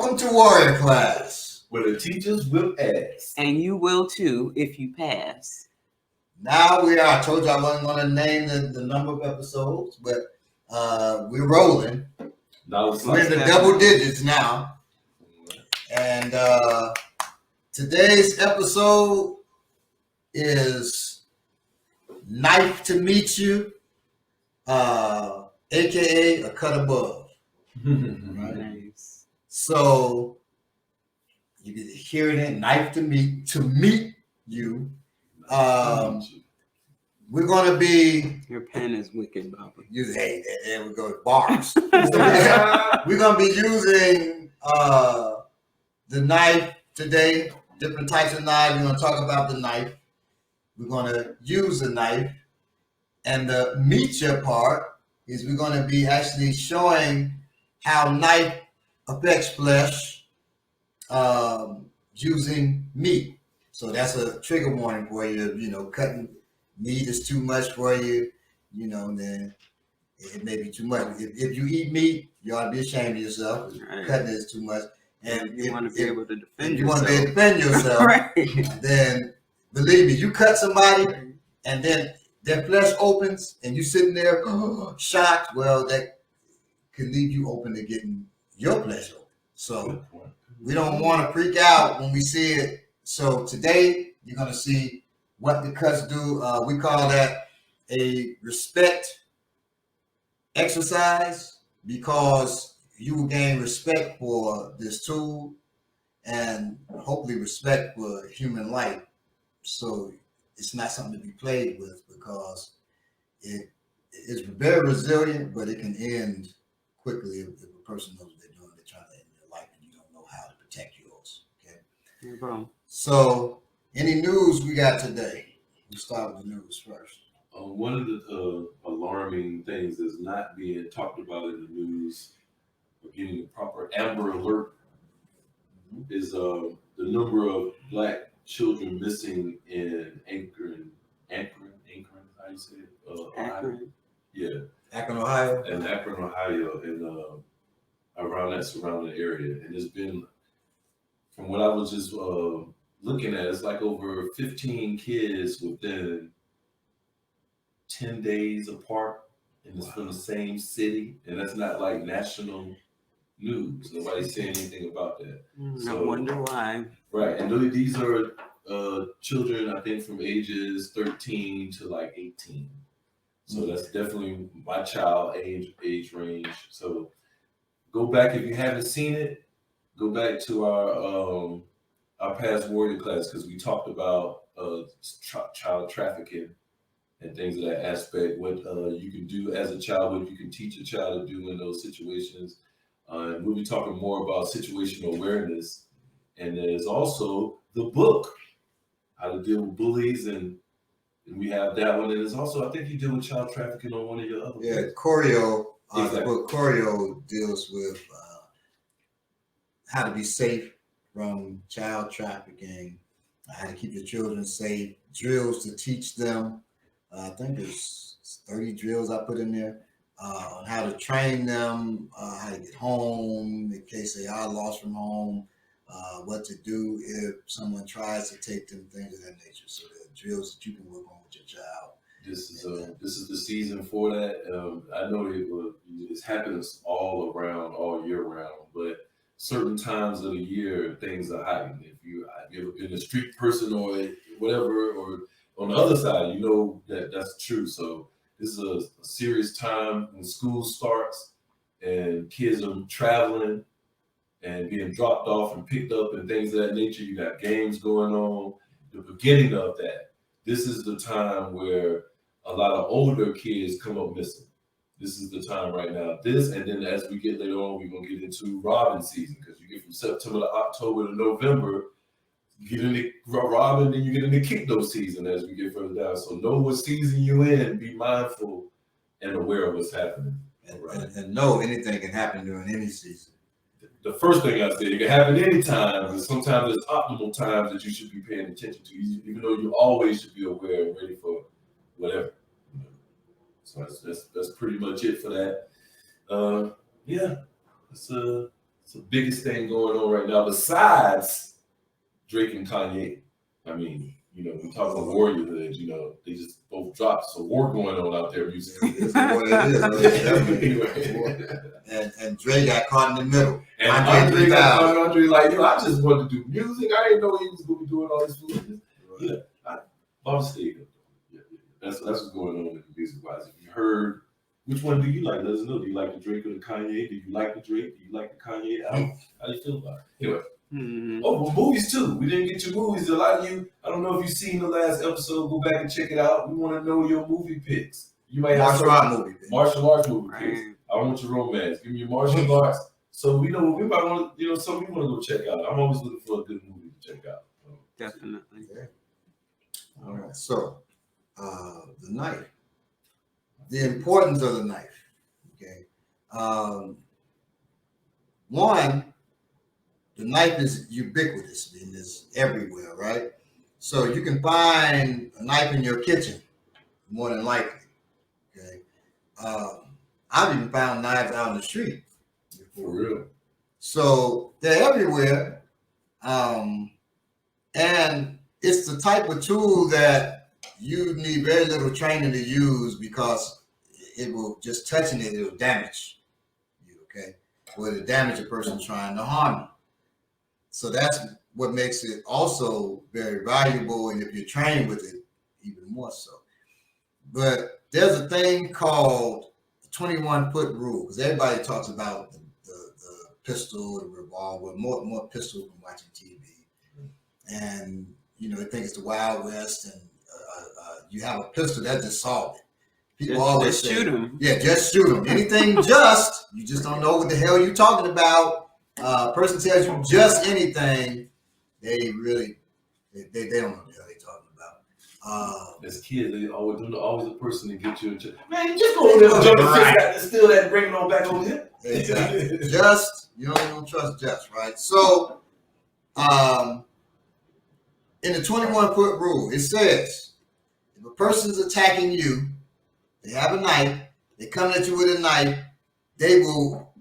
Welcome to Warrior Class, where the teachers will ask. And you will too if you pass. Now I told you I wasn't going to name the number of episodes, but we're rolling. We're in the double digits now. And today's episode is Knife to Meet You, aka A Cut Above. Right? Nice. So you can hear it, Knife to meet you. We're going to be... Your pen is wicked, Baba. Hey, there we go, bars. We're going to be using the knife today, different types of knives. We're going to talk about the knife. We're going to use the knife. And the meet you part is we're going to be actually showing how knife affects flesh using meat. So that's a trigger warning for you. Cutting meat is too much for you, then it may be too much. If you eat meat, you ought to be ashamed of yourself. Right. Cutting it is too much. And you want to be able to defend yourself. You want to be able to defend yourself, right. Then believe me, you cut somebody and then their flesh opens and you sitting there shocked, well, that can leave you open to getting your flesh open. So we don't want to freak out when we see it. So today you're going to see what the cuts do. We call that a respect exercise because you will gain respect for this tool and hopefully respect for human life. So it's not something to be played with because it is very resilient, but it can end quickly if a person knows what they're doing. They're trying to end their life and you don't know how to protect yours. Okay. No problem. So, any news we got today? We'll start with the news first. One of the alarming things that's not being talked about in the news or getting the proper Amber Alert is the number of Black children missing in Akron, how you say it? Akron. Yeah. Akron, Ohio. And Akron, Ohio, and around that surrounding area. And it's been, from what I was just looking at, it's like over 15 kids within 10 days apart, and it's from the same city, and that's not like national news. Nobody's saying anything about that. I wonder why. Right, and these are children, I think, from ages 13 to like 18. So that's definitely my child age range. So go back, if you haven't seen it, go back to our past warrior class, because we talked about child trafficking and things of that aspect, what you can do as a child, what you can teach a child to do in those situations. And we'll be talking more about situational awareness. And there's also the book, How to Deal with Bullies, and we have that one. And there's also, I think you deal with child trafficking on one of your other books. Yeah, Choreo. Exactly. The book Choreo deals with how to be safe from child trafficking, how to keep your children safe, drills to teach them. I think there's 30 drills I put in there on how to train them, how to get home in case they are lost from home, what to do if someone tries to take them, things of that nature. So there are drills that you can work on with your child. This is the season for that. I know it's happening all around, all year round, but certain times of the year things are heightened. If you ever been a street person or whatever, or on the other side, you know that's true. So this is a serious time when school starts and kids are traveling and being dropped off and picked up and things of that nature. You got games going on. The beginning of that. This is the time where a lot of older kids come up missing. This is the time right now. This, and then as we get later on, we're going to get into robbing season, because you get from September to October to November, you get into robbing, then you get into kickdo season as we get further down. So know what season you in, be mindful and aware of what's happening. And know anything can happen during any season. The first thing I said, it can happen anytime, and sometimes there's optimal times that you should be paying attention to, even though you always should be aware and ready for whatever. So that's pretty much it for that. Yeah, it's It's the biggest thing going on right now besides Drake and Kanye. I mean, you know, we talk about Warrior Hood, you know, they just both dropped. So war going on out there musically. It's what it is. Anyway. And Dre got caught in the middle. And Andre like, yo, I just wanted to do music. I didn't know he was going to be doing all this foolishness. Yeah, I'll stay up. Yeah. That's what's going on in the music wise. If you heard, which one do you like? Let us know. Do you like the Drake or the Kanye? Do you like the Drake? Do you like the Kanye album? How do you feel about it? Anyway. Oh, well, movies too. We didn't get your movies. A lot of you, I don't know if you've seen the last episode. Go back and check it out. We want to know your movie picks. You might have martial arts movie picks. I want your romance. Give me your martial arts. So we know we might want to, you know, something we want to go check out. I'm always looking for a good movie to check out. Definitely. Yeah. All right. So, the knife. The importance of the knife. Okay. One, the knife is ubiquitous and is everywhere, right? So you can find a knife in your kitchen, more than likely. Okay. I've even found knives out in the street. For real. So they're everywhere. And it's the type of tool that you need very little training to use because it will just touching it, it'll damage you, okay? Or it'll damage a person trying to harm you. So that's what makes it also very valuable, and if you're trained with it, even more so. But there's a thing called the 21-foot rule, because everybody talks about the pistol, the revolver, more pistol from watching TV. And, you know, they think it's the Wild West, and you have a pistol, that just solved it. People always say, shoot them. Yeah, just shoot them. Anything you just don't know what the hell you're talking about. Person tells you just anything, they don't know what the hell they're talking about. As kids, they always a person to get you into. Man, just go over there and jump and steal that and bring it on back over here. Exactly. Just, you don't trust just, right? So, in the 21-foot rule, it says, if a person's attacking you, they have a knife, they come at you with a knife, they will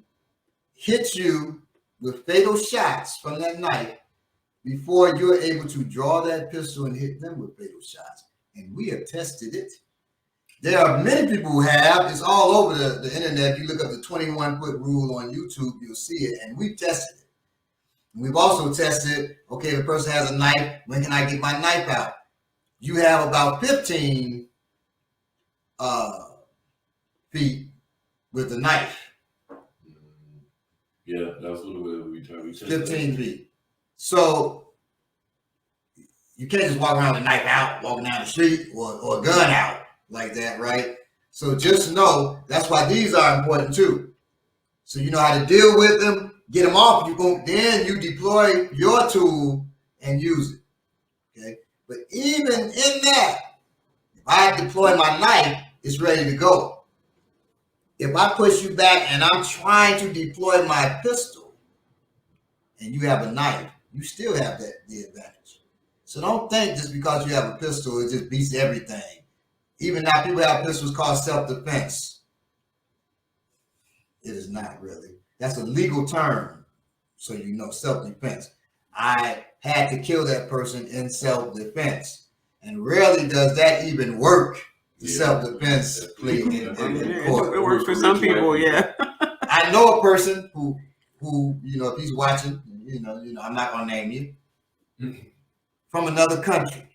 hit you with fatal shots from that knife before you're able to draw that pistol and hit them with fatal shots. And we have tested it. There are many people who have. It's all over the internet. If you look up the 21-foot rule on YouTube, you'll see it. And we've tested it. We've also tested, okay, if a person has a knife, when can I get my knife out? You have about 15 feet with the knife. Yeah, that's what we try. 15 feet. So you can't just walk around with a knife out, walking down the street, or a gun out like that, right? So just know that's why these are important too. So you know how to deal with them, get them off. Then you deploy your tool and use it. Okay. But even in that, if I deploy my knife, it's ready to go. If I push you back and I'm trying to deploy my pistol and you have a knife, you still have the advantage. So don't think just because you have a pistol, it just beats everything. Even now, people have pistols called self-defense. It is not really. That's a legal term. So you know, self-defense. I had to kill that person in self-defense. And rarely does that even work. The self-defense plea in court. It works for some people, yeah. I know a person who, you know, if he's watching, you know, I'm not gonna name you, from another country.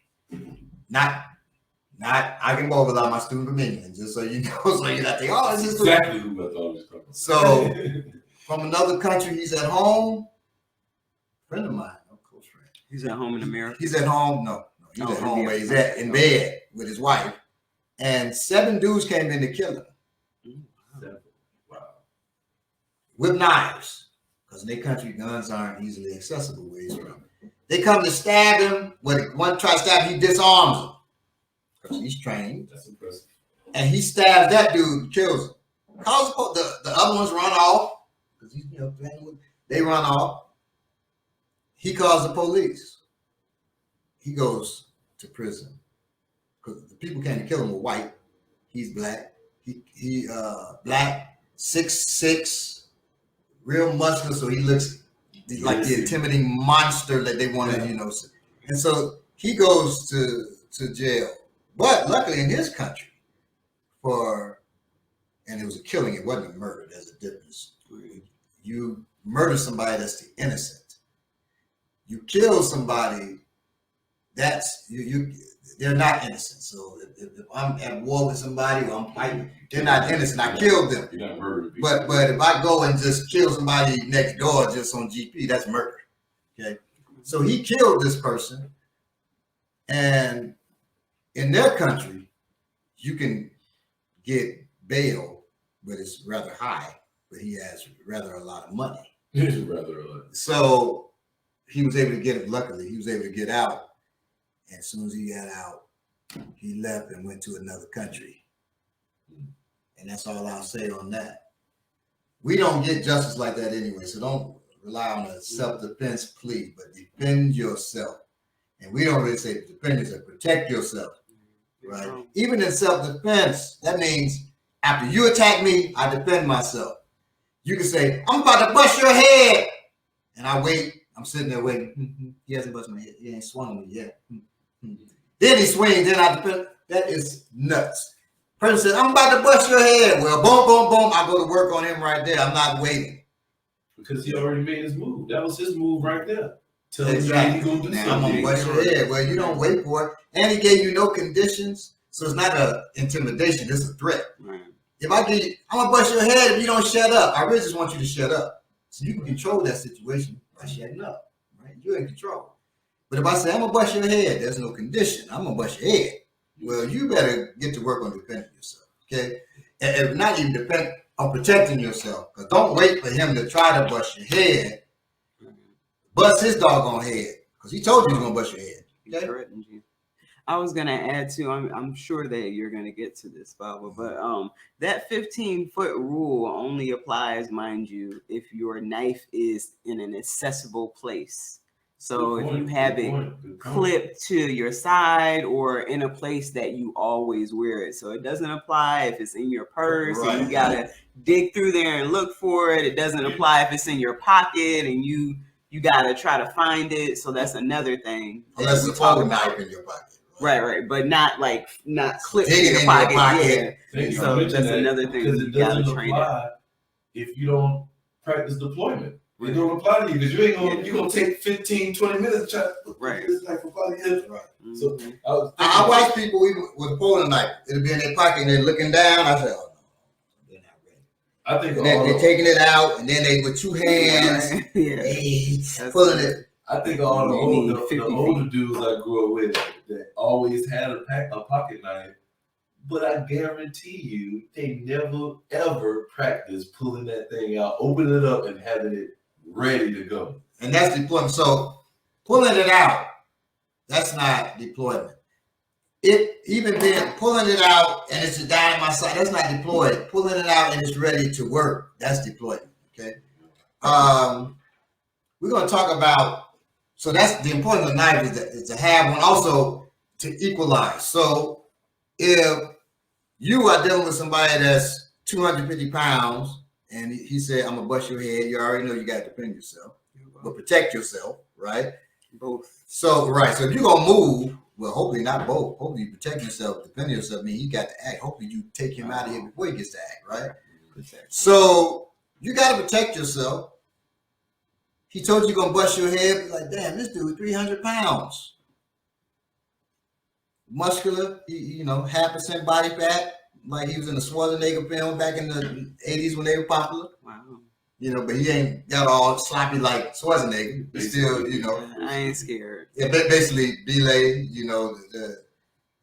Not I can go without my student dominion, just so you know, so you're not thinking, oh, this is exactly who I thought was talking about. So from another country, he's at home. Friend of mine, no close friend. He's at home in America. He's at home. No, he's at home where he's at in bed with his wife. And 7 dudes came in to kill him. Wow. With knives. Because in their country, guns aren't easily accessible where he's from. They come to stab him. When one tries to stab him, he disarms him. Because he's trained. That's impressive. And he stabs that dude and kills him. The other ones run off. Because he's, you know, they run off. He calls the police. He goes to prison. Because the people came to kill him were white. He's black. He black, 6'6", real muscular, so he looks like the intimidating monster that they want to, And so he goes to jail. But luckily in his country, and it was a killing, it wasn't a murder. There's a difference. You murder somebody, that's the innocent. You kill somebody, that's they're not innocent. So if I'm at war with somebody or I'm fighting, they're not innocent. I killed them. You're not murdering people. But if I go and just kill somebody next door just on GP, that's murder. Okay. So he killed this person, and in their country, you can get bail, but it's rather high. But he has rather a lot of money. Rather a lot. So he was able to get it. Luckily, he was able to get out. And as soon as he got out, he left and went to another country. And that's all I'll say on that. We don't get justice like that anyway. So don't rely on a self-defense plea, but defend yourself. And we don't really say defend yourself, protect yourself. Right? Even in self-defense, that means after you attack me, I defend myself. You can say, I'm about to bust your head. And I wait. I'm sitting there waiting. He hasn't busted my head. He ain't swung me yet. Then he swings. Then I defend. That is nuts. Person says, I'm about to bust your head. Well, boom, boom, boom. I go to work on him right there. I'm not waiting. Because he already made his move. That was his move right there. Tell exactly. He's gonna do something. I'm going to bust your head. Well, you don't wait for it. And he gave you no conditions. So it's not an intimidation. It's a threat. Right. If I give you, I'm going to bust your head if you don't shut up. I really just want you to shut up. So you can control that situation by shutting up. Right? You're in control. But if I say, I'm going to bust your head, there's no condition. I'm going to bust your head. Well, you better get to work on defending yourself. Okay? And not even depend on protecting yourself. Because don't wait for him to try to bust your head. Bust his doggone head. Because he told you he was going to bust your head. Okay? I was gonna add too. I'm sure that you're gonna get to this, Baba, but that 15-foot rule only applies, mind you, if your knife is in an accessible place. So if you have it clipped to your side or in a place that you always wear it, so it doesn't apply if it's in your purse and you gotta dig through there and look for it. It doesn't apply if it's in your pocket and you gotta try to find it. So that's another thing. Unless it's a knife in your pocket. Right, but not clipped in your pocket. Yeah. So that's another thing. Because it doesn't apply if you don't practice deployment. It don't apply to you because you ain't gonna you're gonna take 15, 20 minutes to try to put this knife for right. So I watch people even with a pulling knife. It'll be in their pocket and they're looking down. I say, oh no, they're not ready. I think they're taking it out and then they with two hands, pulling it. I think all the older dudes I grew up with that always had a pocket knife, but I guarantee you they never ever practiced pulling that thing out, opening it up, and having it ready to go. And that's deployment. So pulling it out, that's not deployment. Even then, pulling it out and it's down in my side, that's not deployed. Pulling it out and it's ready to work, that's deployment. Okay. We're going to talk about. So that's the importance of the knife is to have one, also to equalize. So if you are dealing with somebody that's 250 pounds and he said, I'm going to bust your head, you already know you got to defend yourself, but protect yourself, right? Both. So, so if you're going to move, well, hopefully not both. Hopefully you protect yourself, defend yourself. I mean, you got to act. Hopefully you take him out of here before he gets to act, right? So you got to protect yourself. He told you you're going to bust your head. Like, damn, this dude 300 pounds. Muscular, half percent body fat. Like he was in the Schwarzenegger film back in the 80s when they were popular. Wow. But he ain't got all sloppy like Schwarzenegger. He's still, I ain't scared. Yeah, basically, belay,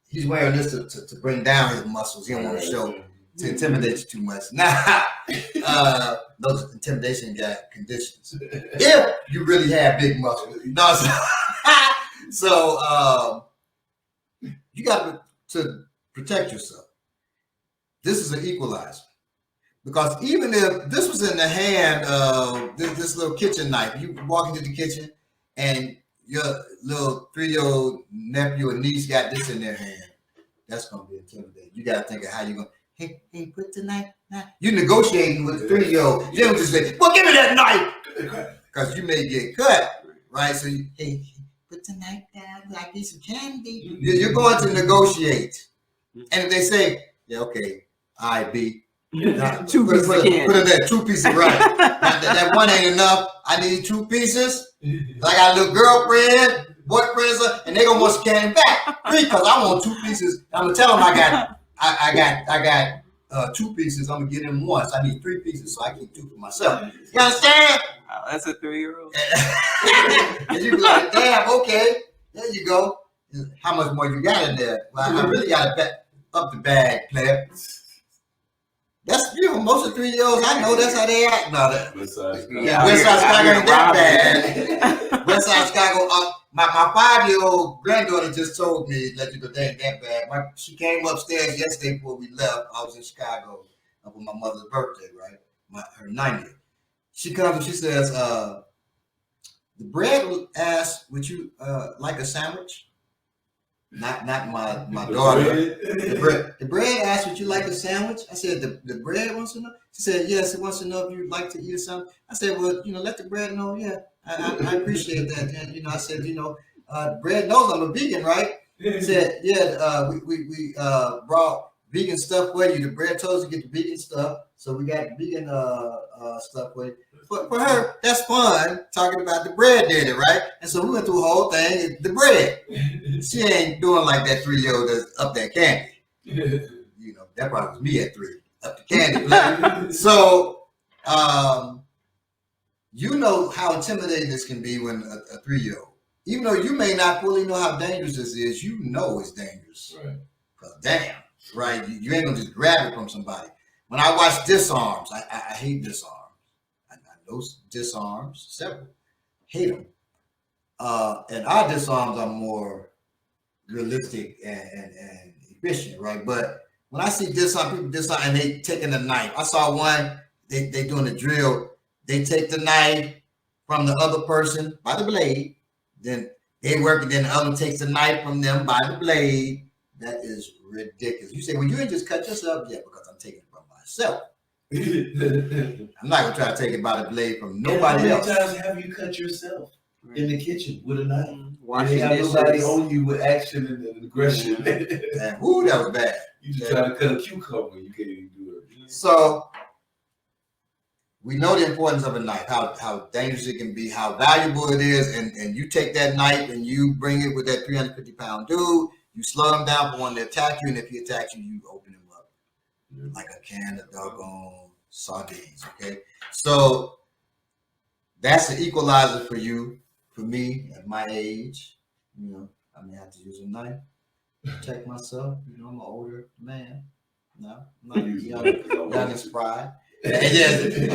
he's wearing this to bring down his muscles. He don't want to show, to intimidate you too much. Nah. Those intimidation got conditions. If you really have big muscles, so you got to protect yourself. This is an equalizer because even if this was in the hand of this little kitchen knife, you walk into the kitchen and your little 3-year-old nephew or niece got this in their hand, that's gonna be intimidating. You got to think of how you're gonna. hey, put the knife. You negotiating with the 3-year-old. You don't just say, well, give me that knife. Because you may get cut, right? So you, hey, put the knife down, like piece of candy. You're going to negotiate. And if they say, yeah, okay, I be. 2 pieces of candy. Put in that 2 pieces, right? that one ain't enough. I need 2 pieces. I got a little girlfriend, boyfriend, and they gonna want some candy back. 3, because I want 2 pieces. I'm gonna tell them I got 2 pieces. I'm gonna get them once. I need 3 pieces, so I keep 2 for myself. You understand? Wow, that's a 3-year-old. And you be like, damn, okay, there you go. How much more you got in there? Well, I really gotta up the bag, player. That's most of the 3-year-olds I know. That's how they act. No, that West Side Chicago ain't that bad. West Side Chicago. My 5-year-old granddaughter just told me that they ain't that bad. She came upstairs yesterday before we left. I was in Chicago for my mother's birthday, right? Her 90th. She comes and she says, "The bread asked, would you like a sandwich?" Not my daughter. The bread asked, would you like a sandwich? I said, the bread wants to know? She said, yes, it wants to know if you'd like to eat something. I said, well, let the bread know. Yeah, I appreciate that. And, I said, bread knows I'm a vegan, right? He said, yeah, we brought vegan stuff for you. The bread told us to get the vegan stuff. So we got vegan stuff for you. But for her, that's fun, talking about the bread daddy, right? And so we went through the whole thing, the bread. She ain't doing like that 3-year-old that's up that candy. That probably was me at 3, up the candy. So, how intimidating this can be when a 3-year-old, even though you may not fully know how dangerous this is, it's dangerous. Right. Because damn, right? You ain't gonna just grab it from somebody. When I watch Disarms, I hate Disarms. Those Disarms, several, hate them. And our Disarms are more realistic and efficient, right? But when I see people disarm and they taking the knife, I saw one, they doing the drill. They take the knife from the other person by the blade, then they work, and then the other takes the knife from them by the blade. That is ridiculous. You say, well, you didn't just cut yourself? Yeah, because I'm taking it from myself. I'm not gonna try to take it by the blade from nobody else. How many times have you cut yourself in the kitchen with a knife? Washing dishes. Nobody on you with action and aggression. And whoo, that was bad. You just try to cut a cucumber, you can't even do it. So we know the importance of a knife, how dangerous it can be, how valuable it is, and you take that knife and you bring it with that 350-pound dude. You slow him down for one to attack you, and if he attacks you, you open him up like a can of doggone sardines. Okay, so that's the equalizer for you, for me at my age. I may have to use a knife to protect myself. I'm an older man. No, I'm not young and spry. Yeah,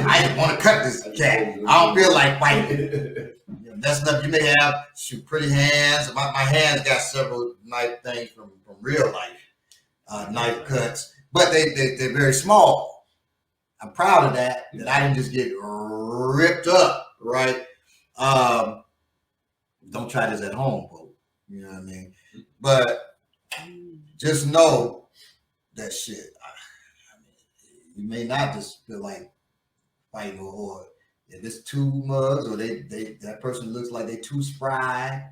I didn't want to cut this cat. I don't feel like fighting. That's enough. You may have pretty hands. My hands got several knife things from real life, knife cuts, but they're very small. I'm proud of that I didn't just get ripped up, right? Don't try this at home, folks. You know what I mean? But just know that shit. You may not just feel like fighting, or if it's 2 mugs, or that person looks like they too spry.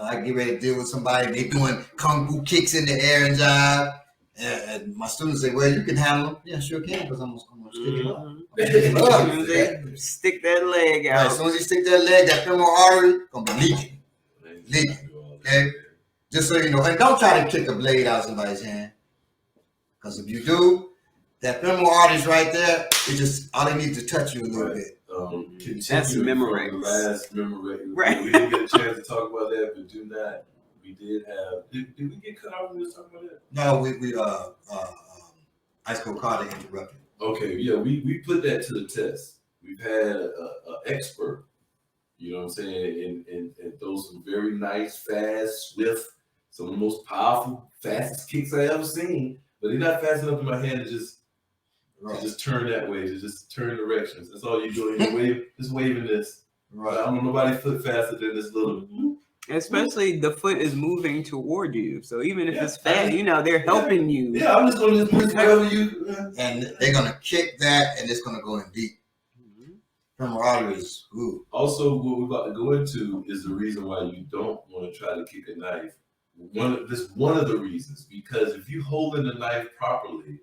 I get ready to deal with somebody, and they doing kung fu kicks in the air and jive. And my students say, well, you can handle them. Yeah, sure can, because I'm gonna stick it up. They stick that leg out. Right, as soon as you stick that leg, that femoral artery gonna be leaking. Okay? Just so you know. And don't try to kick a blade out of somebody's hand. Because if you do, that femoral artery's right there. It just, all they need to touch you a little bit. That's memory. Last memory. Right. We didn't get a chance to talk about that, but do not. We did have. Did we get cut off when we were talking about that? No, we Ice Cold Carter interrupted. Okay, yeah, we put that to the test. We've had an expert, you know what I'm saying, and throw some very nice, fast, swift, some of the most powerful, fastest kicks I ever seen. But they're not fast enough in my hand to just turn that way, to just turn directions. That's all you're doing. You're just waving this. Right. I don't know nobody foot faster than this little Especially the foot is moving toward you. So even if it's fat, they're helping you. Yeah, I'm just going to just wherever you. And they're going to kick that, and it's going to go in deep. Femoral arteries. Ooh. Also, what we're about to go into is the reason why you don't want to try to kick a knife. One of the reasons, because if you hold in the knife properly,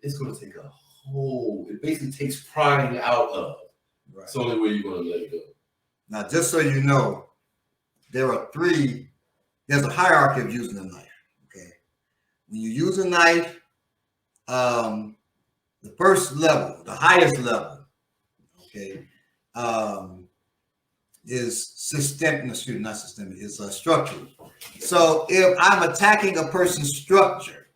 it's going to take a whole. It basically takes prying out of. Right. It's the only way you're going to let it go. Now, just so you know, there's a hierarchy of using a knife. Okay, when you use a knife, the first level, the highest level, okay, is systemic. Excuse me, not systemic. It's structural. So if I'm attacking a person's structure,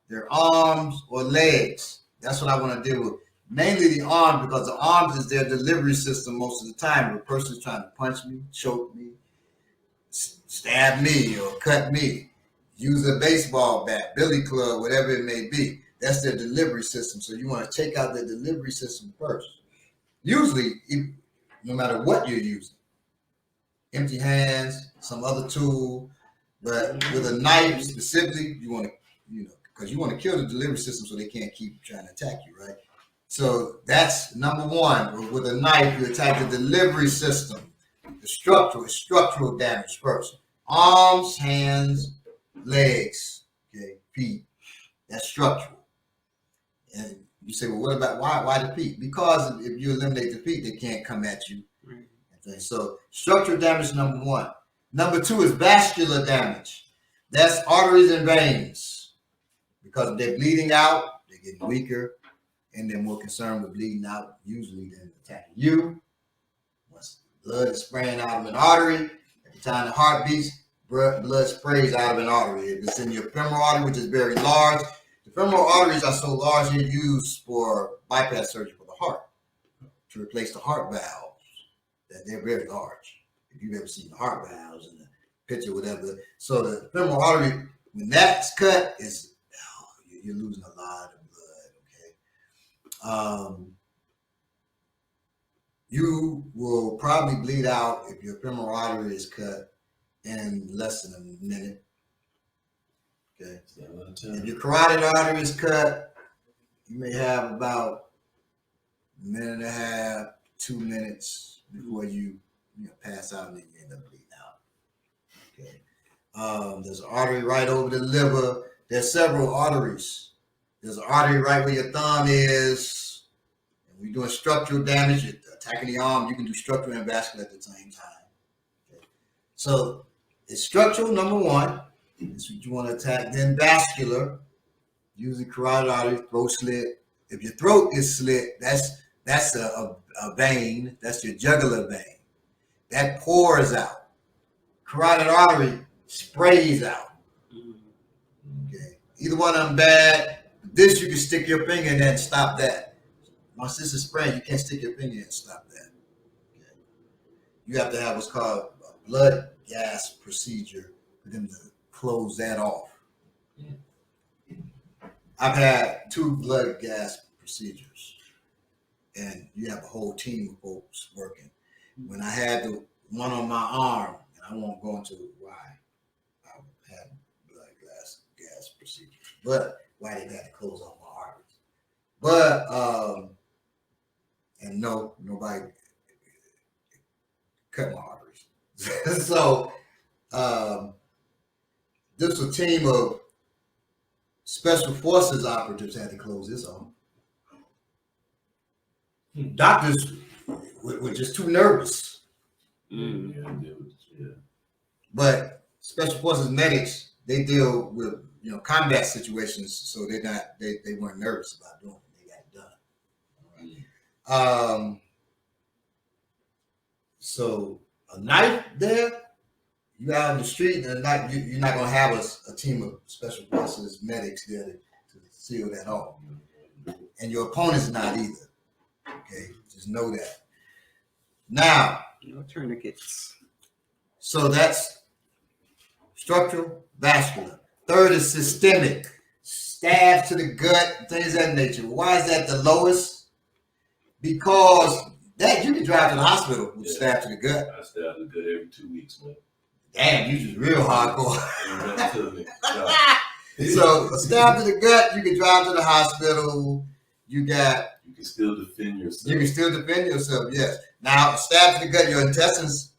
their arms or legs, that's what I want to deal with. Mainly the arms, because the arms is their delivery system most of the time. If a person's trying to punch me, choke me, stab me, or cut me, use a baseball bat, billy club, whatever it may be, that's their delivery system. So you want to take out their delivery system first. Usually, no matter what you're using, empty hands, some other tool, but with a knife specifically, you want to, because you want to kill the delivery system so they can't keep trying to attack you, right? So that's number one. With a knife, you attack the delivery system. The structural damage first. Arms, hands, legs, okay, feet. That's structural. And you say, well, what about why the feet? Because if you eliminate the feet, they can't come at you. Right. Okay, so structural damage is number one. Number two is vascular damage. That's arteries and veins. Because if they're bleeding out, they're getting weaker, and they're more concerned with bleeding out usually than attacking you. Once blood is spraying out of an artery, every time the heart beats, blood sprays out of an artery. If it's in your femoral artery, which is very large, the femoral arteries are so large they're used for bypass surgery for the heart, to replace the heart valves. That they're very large. If you've ever seen the heart valves in the picture, whatever. So the femoral artery, when that's cut, you're losing a lot of blood. Okay. You will probably bleed out if your femoral artery is cut in less than a minute. Okay. If your carotid artery is cut, you may have about a minute and a half, 2 minutes before you pass out and then you end up bleeding out. Okay. There's an artery right over the liver. There's several arteries. There's an artery right where your thumb is. And we're doing structural damage. You're attacking the arm. You can do structural and vascular at the same time. Okay. So it's structural, number one. That's what you want to attack. Then vascular, usually carotid artery, throat slit. If your throat is slit, that's a vein. That's your jugular vein. That pours out. Carotid artery sprays out. Okay. Either one of them bad. This you can stick your finger in there and stop that. Once this is spraying, you can't stick your finger in and stop that. Okay. You have to have what's called a blood gas procedure for them to close that off. I've had 2 blood gas procedures, and you have a whole team of folks working. When I had the one on my arm, and I won't go into why I had blood gas procedures, but why they had to close off my arteries. But and no, nobody cut my arteries. So this was a team of special forces operatives had to close this off. Doctors were just too nervous. Yeah. But special forces medics, they deal with combat situations, so they weren't nervous about doing it. They got it done. So a knife there, you out in the street, and you're not gonna have a team of special forces medics there to seal that off, and your opponent's not either. Okay, just know that. Now, no tourniquets. So that's structural, vascular. Third is systemic, stabs to the gut, things of that nature. Why is that the lowest? Because that you can drive to the hospital with a stab to the gut. I stab to the gut every 2 weeks, man. Damn, you just real hardcore. Ain't nothing to me. No. So a stab to the gut, you can drive to the hospital. You can still defend yourself. You can still defend yourself, yes. Now, a stab to the gut, your intestines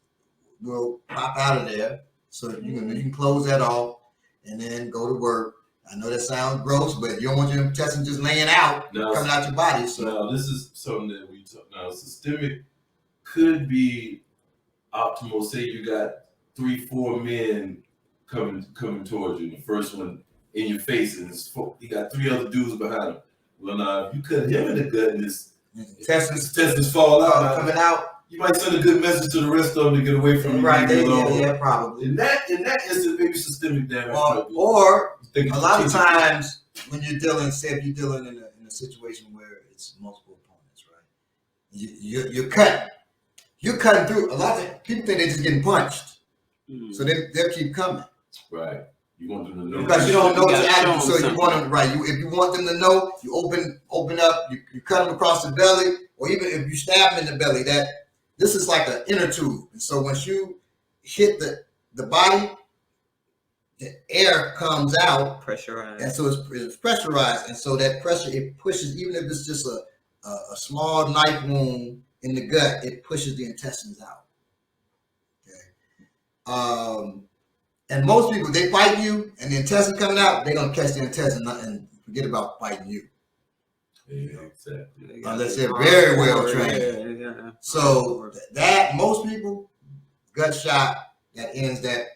will pop out of there. So you can close that off and then go to work. I know that sounds gross, but you don't want your intestines just laying out, coming out your body. So now this is something that we talk now. Systemic could be optimal. Say you got 3-4 men coming towards you. The first one in your face, and you got 3 other dudes behind him. Well, now if you cut him in the gut and his intestines fall out, coming out, you might send a good message to the rest of them to get away from you. Right, yeah, probably. In that instance, maybe systemic damage. Or a lot of times when you're dealing, say if you're dealing in a situation where it's multiple opponents, right? You're cutting through. A lot of people think they're just getting punched, so they'll keep coming. Right. You want them to know because you don't know what's happening, so you want them if you want them to know, you open up, you cut them across the belly, or even if you stab them in the belly, that this is like an inner tube, and so once you hit the body, the air comes out, pressurized, and so it's pressurized, and so that pressure, it pushes, even if it's just a small knife wound in the gut, it pushes the intestines out. Okay. And most people, they fight you, and the intestine coming out, they're gonna catch the intestine and forget about fighting you. Yeah, exactly. Unless they're very well trained. Yeah. So that most people, gut shot, that ends that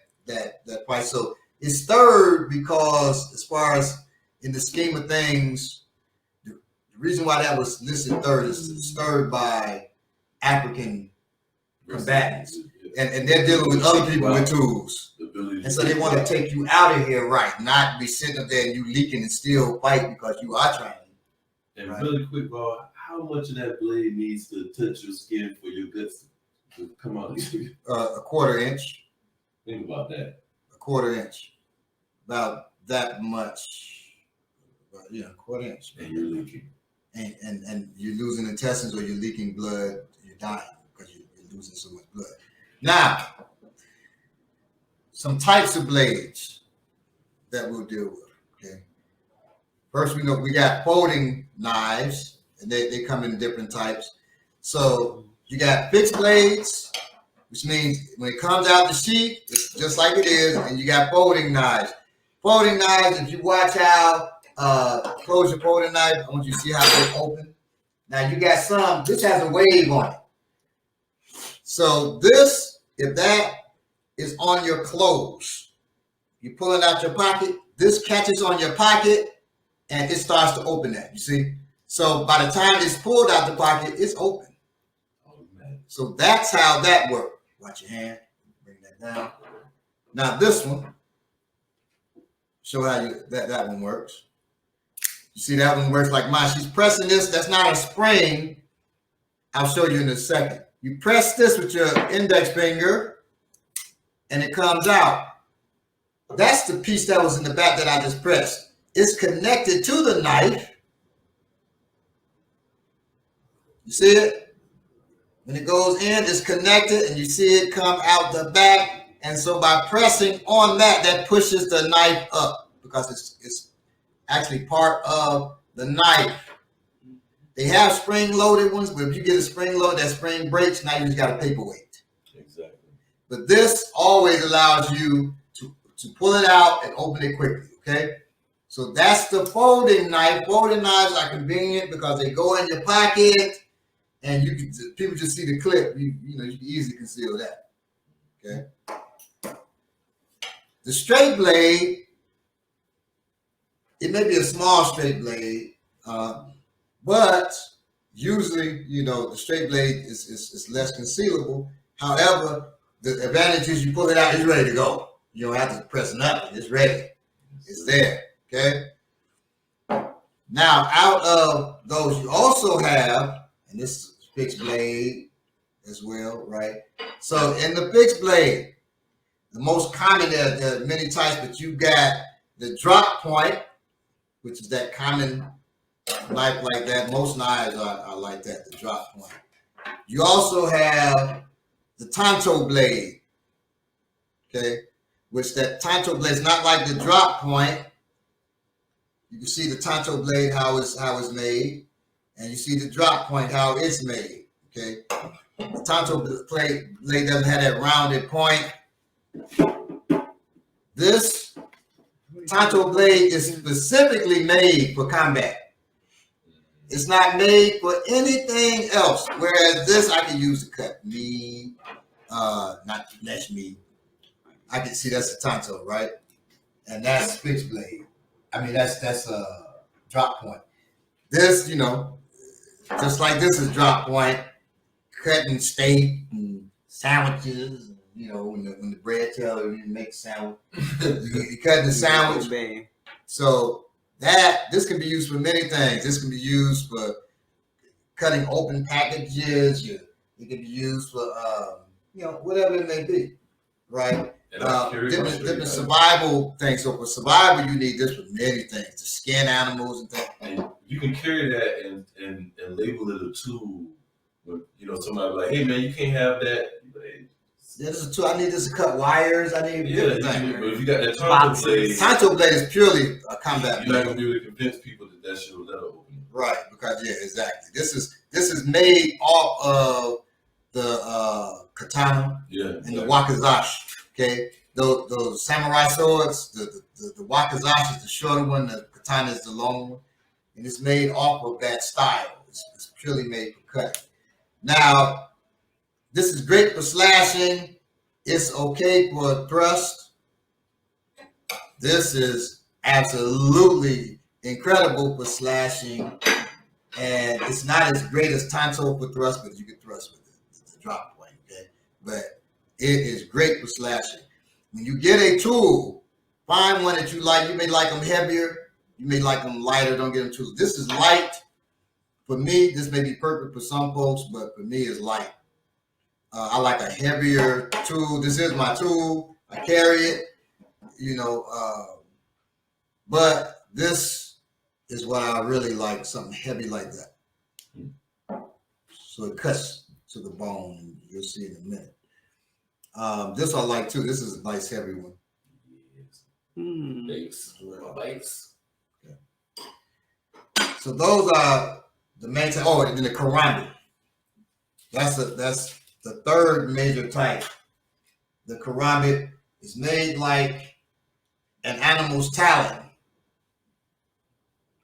fight. So it's third because, as far as in the scheme of things, the reason why that was listed third is it's third by African combatants, and they're dealing with other people with tools, and so they want to take you out of here, right? Not be sitting up there and you leaking and still fight because you are trained. And really quick, Bob, how much of that blade needs to touch your skin for your guts to come out? A quarter inch. Think about that. A quarter inch. About that much. A quarter inch. And you're leaking. And you're losing intestines or you're leaking blood, you're dying because you're losing so much blood. Now, some types of blades that we'll deal with, okay? First, we know we got folding knives, and they come in different types. So you got fixed blades, which means when it comes out the sheet, it's just like it is, and you got folding knives. Folding knives, if you watch how, close your folding knife, I want you to see how they open. Now you got some, this has a wave on it. So this, if that is on your clothes, you pull it out your pocket, this catches on your pocket, and it starts to open that, you see? So by the time it's pulled out the pocket, it's open. Oh, man. So that's how that works. Watch your hand, bring that down. Now this one, show how that one works. You see that one works like mine. She's pressing this, that's not a spring. I'll show you in a second. You press this with your index finger, and it comes out. That's the piece that was in the back that I just pressed. It's connected to the knife. You see it? When it goes in, it's connected, and you see it come out the back. And so by pressing on that, that pushes the knife up because it's actually part of the knife. They have spring-loaded ones, but if you get a spring load, that spring breaks, now you just got a paperweight. Exactly. But this always allows you to pull it out and open it quickly, okay? So that's the folding knife. Folding knives are convenient because they go in your pocket, and people just see the clip. You can easily conceal that, okay? The straight blade, it may be a small straight blade, but usually, the straight blade is less concealable. However, the advantage is you pull it out, it's ready to go. You don't have to press nothing. It's ready. It's there. Okay. Now, out of those, you also have, and this is fixed blade as well, right? So in the fixed blade, the most common, there are many types, but you got the drop point, which is that common knife like that. Most knives are like that, the drop point. You also have the Tanto Blade, okay, which that Tanto Blade is not like the drop point. You can see the Tanto Blade, how it's made, and you see the drop point, how it's made, okay. The Tanto Blade doesn't have that rounded point. This Tanto Blade is specifically made for combat. It's not made for anything else. Whereas this, I can use to cut meat, not flesh meat. I can see that's a Tanto, right? And that's fixed blade. I mean, that's a drop point. This, just like this is drop point, cutting steak and sandwiches. When the bread teller you make sandwich, you cut the sandwich. So this can be used for many things. This can be used for cutting open packages. It can be used for whatever it may be, right? Different survival things. So for survival, you need this for many things to skin animals and things. And you can carry that and label it a tool. When, somebody like, hey man, you can't have that. Yeah, this is a tool. I need this to cut wires. I need everything. But if you got that Tanto Blade is purely a combat. You're not gonna be able to convince people that shit will let open. Right, because exactly. This is made off of the katana and the wakizashi. Okay, those samurai swords. The wakizashi is the shorter one. The katana is the long one, and it's made off of that style. It's purely made for cutting. Now, this is great for slashing. It's okay for thrust. This is absolutely incredible for slashing. And it's not as great as Tanto for thrust, but you can thrust with it. It's a drop point, okay? But it is great for slashing. When you get a tool, find one that you like. You may like them heavier. You may like them lighter. Don't get them too. This is light. For me, this may be perfect for some folks, but for me, it's light. I like a heavier tool. This is my tool. I carry it, but this is what I really like, something heavy like that. So it cuts to the bone, and you'll see in a minute. This I like too. This is a nice heavy one. Base. Okay. So those are the main type. Oh, and then the karambit. That's the third major type. The karambit is made like an animal's talon.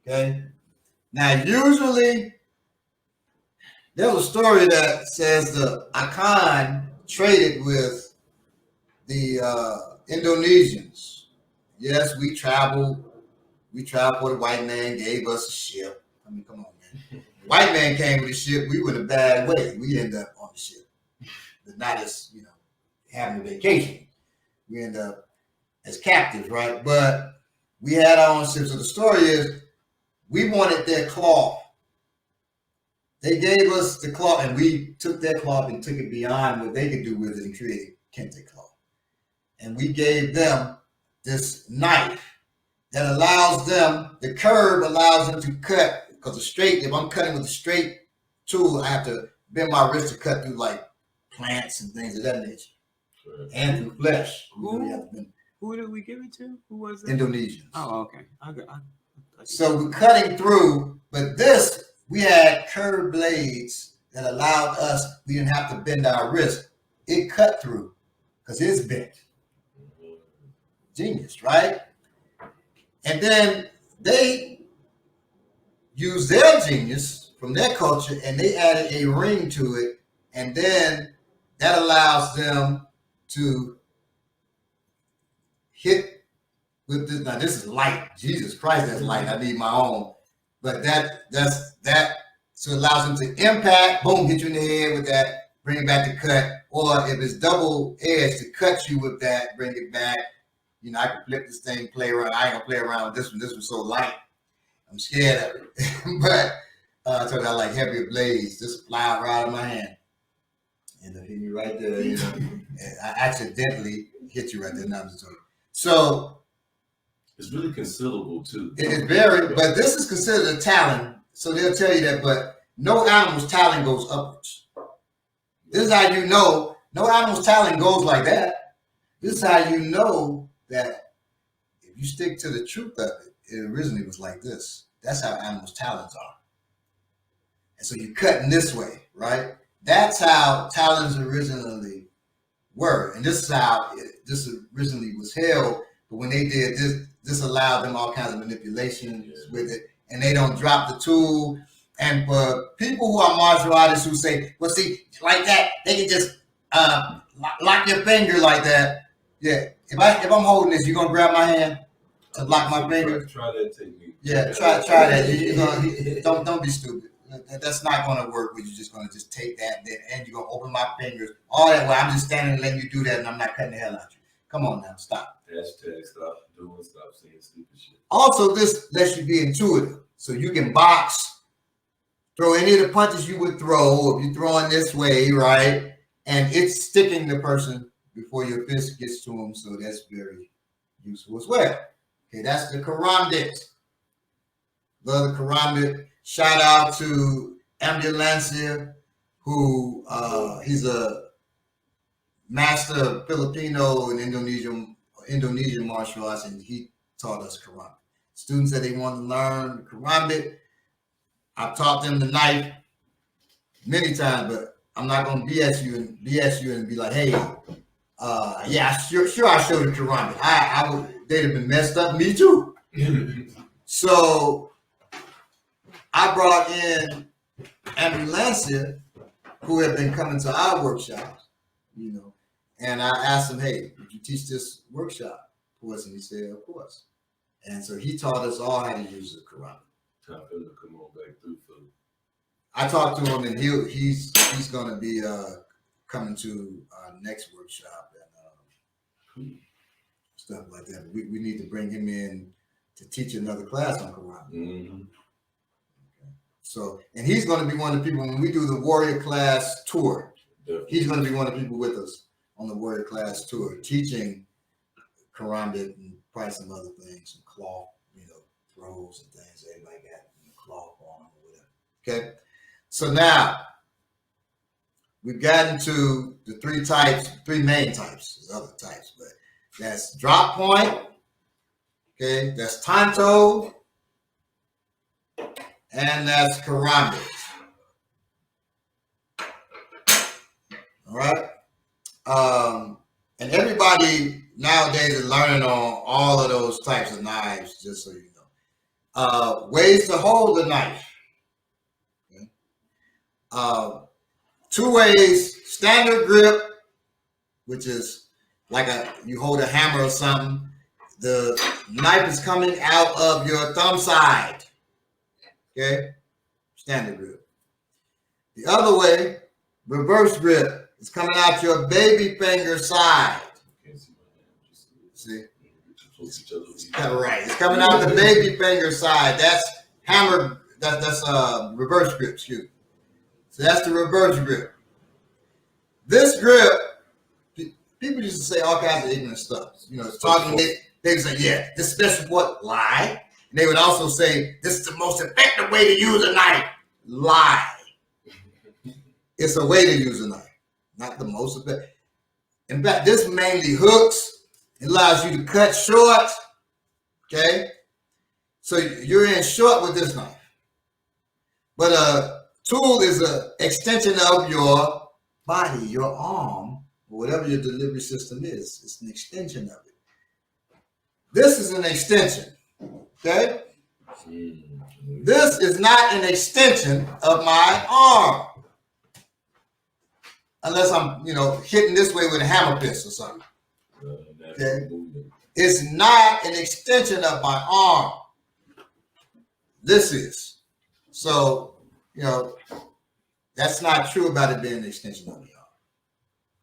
Okay. Now, usually, there's a story that says the Akan traded with the Indonesians. Yes, we traveled. We traveled for the white man, gave us a ship. I mean, come on, man. White man came with a ship. We were in a bad way. We ended up on the ship. But not as, having a vacation. We end up as captives, right? But we had our own ships. So the story is we wanted their cloth. They gave us the cloth, and we took their cloth and took it beyond what they could do with it and created kente cloth. And we gave them this knife that allows them, the curve allows them to cut, because if I'm cutting with a straight tool, I have to bend my wrist to cut through like plants and things of that nature. Sure. And through flesh. Who did we give it to? Who was it? Indonesians. Oh, okay. So we're cutting through, but this, we had curved blades that allowed us, we didn't have to bend our wrist. It cut through because it's bent. Genius, right? And then they used their genius from their culture and they added a ring to it. And then that allows them to hit with this. Now this is light. Jesus Christ, that's light. I need my own. But that's so it allows them to impact, boom, hit you in the head with that, bring it back to cut. Or if it's double edged, to cut you with that, bring it back. I can flip this thing, play around. I ain't gonna play around with this one. This one's so light. I'm scared of it. But I told you I like heavier blades. Just fly right out of my hand. And hit me right there, And I accidentally hit you right there. Now I'm just talking. So it's really considerable too. It is very, but this is considered a talon. So they'll tell you that, but no animal's talon goes upwards. This is how you know. No animal's talent goes like that. This is how you know that if you stick to the truth of it, it originally was like this. That's how animals' talons are. And so you cut in this way, right? That's how talons originally were. And this is how this originally was held. But when they did this allowed them all kinds of manipulations with it. And they don't drop the tool. And for people who are martial artists who say, well, see, like that, they can just lock your finger like that. Yeah. If I'm holding this, you gonna grab my hand to lock my finger? Try that technique. Yeah, try that. Don't be stupid. That's not gonna work. Where you're just gonna take that and you're gonna open my fingers all that way. I'm just standing and letting you do that, and I'm not cutting the hell out you. Come on now, stop. Hashtag stop saying stupid shit. Also, this lets you be intuitive, so you can box, throw any of the punches you would throw if you're throwing this way, right? And it's sticking the person before your fist gets to them, so that's very useful as well. Okay, that's the karambit. Love the karambit. Shout out to Ambulancia, who he's a master of Filipino and Indonesian martial arts, and he taught us karambit. Students that they want to learn karambit, I've taught them the knife many times, but I'm not going to BS you and be like, hey, yeah, sure, I showed you karambit. They'd have been messed up. Me too. So I brought in Ambulancia, who have been coming to our workshops, and I asked him, hey, would you teach this workshop for us? And he said, of course. And so he taught us all how to use the karambit. Time for him to come on back through for. I talked to him, and he's going to be coming to our next workshop and stuff like that. We need to bring him in to teach another class on karate. Mm-hmm. Okay. So, and he's going to be one of the people when we do the warrior class tour. Definitely. He's going to be one of the people with us on the warrior class tour, teaching karambit and probably some other things, some cloth, throws and things like that, cloth on or whatever. Okay. So now we've gotten to the three main types. There's other types, but that's drop point. Okay, that's Tanto, and that's karambit. All right. And everybody nowadays is learning on all of those types of knives, just so you know. Ways to hold the knife. Okay. 2 ways: standard grip, which is like you hold a hammer or something. The knife is coming out of your thumb side. Okay, standard grip. The other way, reverse grip, is coming out your baby finger side. See? Right. It's coming out the baby finger side. That's hammer. That's reverse grip. Excuse me. So that's the reverse grip. This grip, people used to say all kinds of ignorant stuff. Talking. They would say, yeah, this is special what? Lie. And they would also say, this is the most effective way to use a knife. Lie. It's a way to use a knife, not the most effective. In fact, this mainly hooks. It allows you to cut short. Okay? So you're in short with this knife. But a tool is an extension of your body, your arm, or whatever your delivery system is. It's an extension of it. This is an extension. Okay? This is not an extension of my arm. Unless I'm, hitting this way with a hammer fist or something. Okay? It's not an extension of my arm. This is. So, that's not true about it being an extension of the arm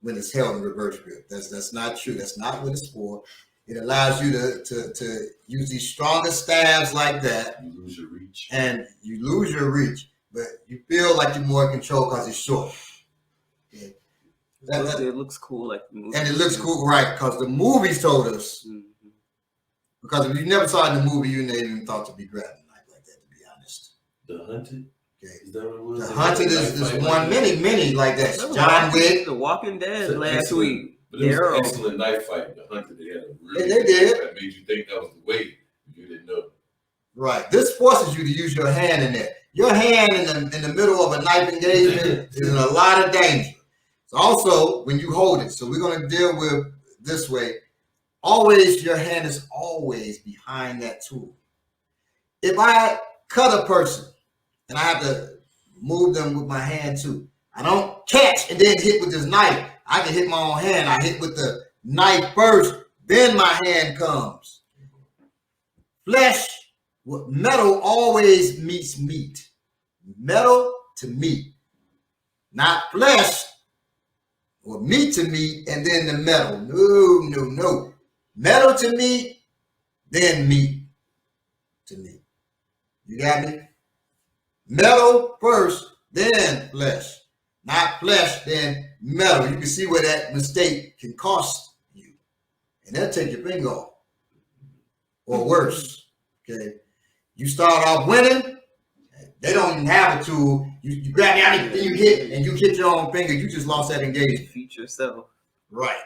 when it's held in reverse grip. That's not true. That's not what it's for. It allows you to use these stronger stabs like that. You lose your reach. And you lose your reach, but you feel like you're more in control because it's short. Okay? It looks cool like the movie. And it looks cool, right, because the movies told us. Mm-hmm. Because if you never saw it in the movie, you never even thought to be grabbing a knife like that, to be honest. The Hunted? Okay. Is that what it was? The Hunted is one, many like that. That was John Wick. The Walking Dead It's an last excellent- week. But it was an Daryl. excellent knife fight. The Hunter, they had a really They good did. knife that made you think that was the way. You didn't know. Right. This forces you to use your hand in there. Your hand in the middle of a knife engagement is in a lot of danger. So also, when you hold it, so we're going to deal with this way. Always, your hand is always behind that tool. If I cut a person and I have to move them with my hand too, I don't catch and then hit with this knife. I can hit my own hand. I hit with the knife first, then my hand comes. Flesh, metal always meets meat. Metal to meat. Not flesh or meat to meat and then the metal. No. Metal to meat, then meat to meat. You got me? Metal first, then flesh. Not flesh, then metal. You can see where that mistake can cost you. And they'll take your finger off. Or worse. Okay. You start off winning, they don't even have a tool. You grab the other thing you hit and you hit your own finger, you just lost that engagement. Defeat yourself. Right.